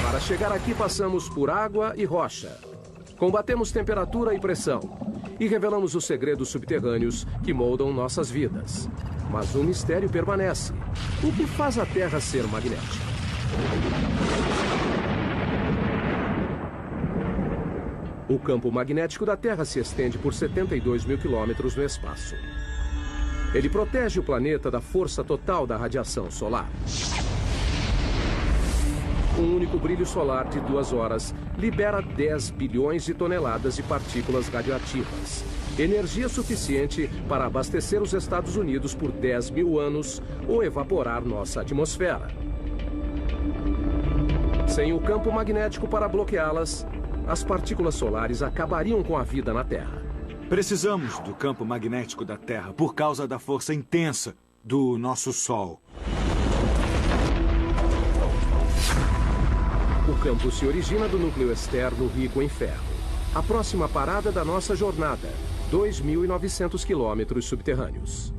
Para chegar aqui, passamos por água e rocha. Combatemos temperatura e pressão. E revelamos os segredos subterrâneos que moldam nossas vidas. Mas um mistério permanece. O que faz a Terra ser magnética? O campo magnético da Terra se estende por 72 mil quilômetros no espaço. Ele protege o planeta da força total da radiação solar. Um único brilho solar de 2 horas libera 10 bilhões de toneladas de partículas radioativas. Energia suficiente para abastecer os Estados Unidos por 10 mil anos ou evaporar nossa atmosfera. Sem o campo magnético para bloqueá-las, as partículas solares acabariam com a vida na Terra. Precisamos do campo magnético da Terra por causa da força intensa do nosso Sol. O campo se origina do núcleo externo rico em ferro. A próxima parada da nossa jornada, 2.900 quilômetros subterrâneos.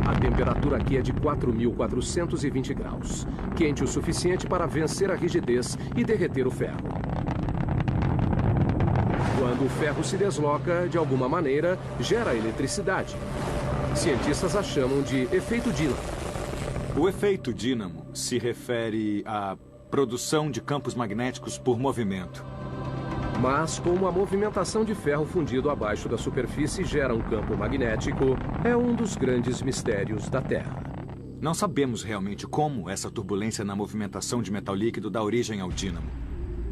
A temperatura aqui é de 4.420 graus. Quente o suficiente para vencer a rigidez e derreter o ferro. Quando o ferro se desloca, de alguma maneira, gera eletricidade. Cientistas a chamam de efeito dínamo. O efeito dínamo se refere à produção de campos magnéticos por movimento. Mas, como a movimentação de ferro fundido abaixo da superfície gera um campo magnético, é um dos grandes mistérios da Terra. Não sabemos realmente como essa turbulência na movimentação de metal líquido dá origem ao dínamo.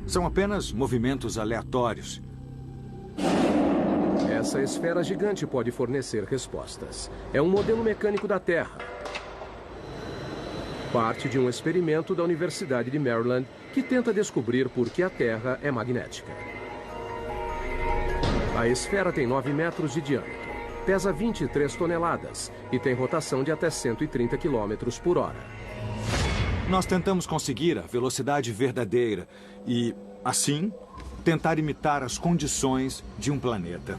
São apenas movimentos aleatórios. Essa esfera gigante pode fornecer respostas. É um modelo mecânico da Terra. Parte de um experimento da Universidade de Maryland que tenta descobrir por que a Terra é magnética. A esfera tem 9 metros de diâmetro, pesa 23 toneladas e tem rotação de até 130 km por hora. Nós tentamos conseguir a velocidade verdadeira e, assim, tentar imitar as condições de um planeta.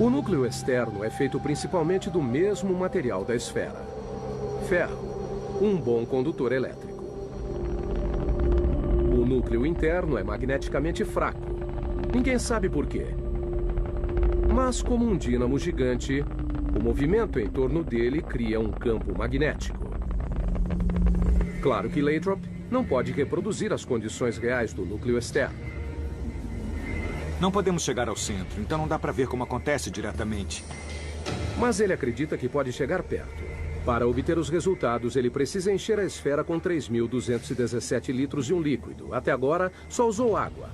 O núcleo externo é feito principalmente do mesmo material da esfera: ferro, um bom condutor elétrico. O núcleo interno é magneticamente fraco. Ninguém sabe por quê. Mas, como um dínamo gigante, o movimento em torno dele cria um campo magnético. Claro que Lathrop não pode reproduzir as condições reais do núcleo externo. Não podemos chegar ao centro, então não dá para ver como acontece diretamente. Mas ele acredita que pode chegar perto. Para obter os resultados, ele precisa encher a esfera com 3.217 litros de um líquido. Até agora, só usou água.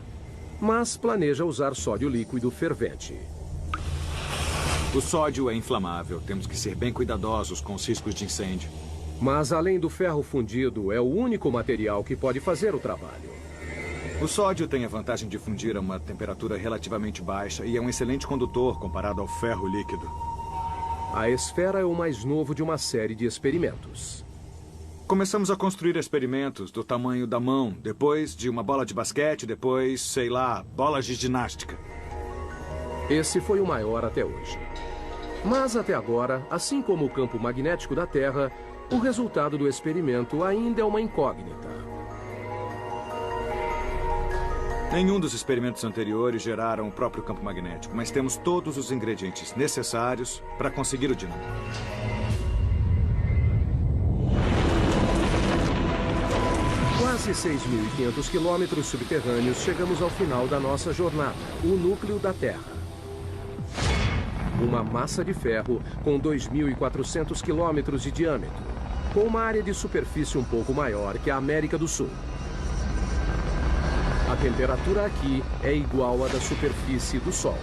Mas planeja usar sódio líquido fervente. O sódio é inflamável. Temos que ser bem cuidadosos com os riscos de incêndio. Mas, além do ferro fundido, é o único material que pode fazer o trabalho. O sódio tem a vantagem de fundir a uma temperatura relativamente baixa e é um excelente condutor comparado ao ferro líquido. A esfera é o mais novo de uma série de experimentos. Começamos a construir experimentos do tamanho da mão, depois de uma bola de basquete, depois, sei lá, bolas de ginástica. Esse foi o maior até hoje. Mas até agora, assim como o campo magnético da Terra, o resultado do experimento ainda é uma incógnita. Nenhum dos experimentos anteriores geraram o próprio campo magnético, mas temos todos os ingredientes necessários para conseguir o dínamo. Quase 6.500 quilômetros subterrâneos, chegamos ao final da nossa jornada, o núcleo da Terra. Uma massa de ferro com 2.400 quilômetros de diâmetro, com uma área de superfície um pouco maior que a América do Sul. A temperatura aqui é igual à da superfície do Sol.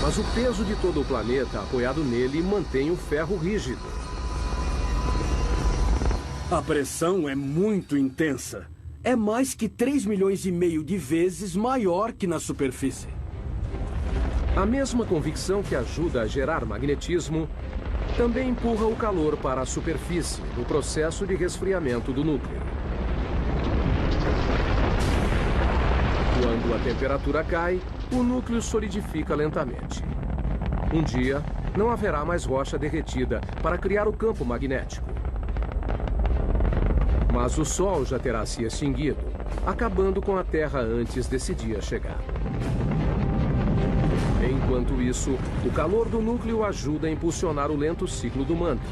Mas o peso de todo o planeta apoiado nele mantém o ferro rígido. A pressão é muito intensa. É mais que 3,5 milhões de vezes maior que na superfície. A mesma convicção que ajuda a gerar magnetismo também empurra o calor para a superfície no processo de resfriamento do núcleo. Quando a temperatura cai, o núcleo solidifica lentamente. Um dia, não haverá mais rocha derretida para criar o campo magnético. Mas o Sol já terá se extinguido, acabando com a Terra antes desse dia chegar. Enquanto isso, o calor do núcleo ajuda a impulsionar o lento ciclo do manto,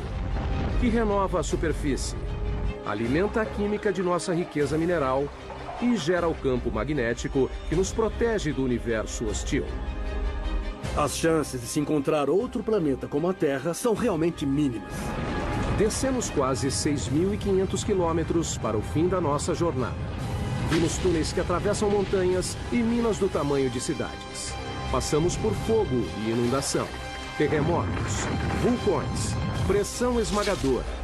que renova a superfície, alimenta a química de nossa riqueza mineral e gera o campo magnético que nos protege do universo hostil. As chances de se encontrar outro planeta como a Terra são realmente mínimas. Descemos quase 6.500 quilômetros para o fim da nossa jornada. Vimos túneis que atravessam montanhas e minas do tamanho de cidades. Passamos por fogo e inundação, terremotos, vulcões, pressão esmagadora.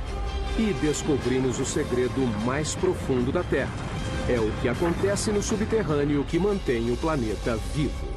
E descobrimos o segredo mais profundo da Terra. É o que acontece no subterrâneo que mantém o planeta vivo.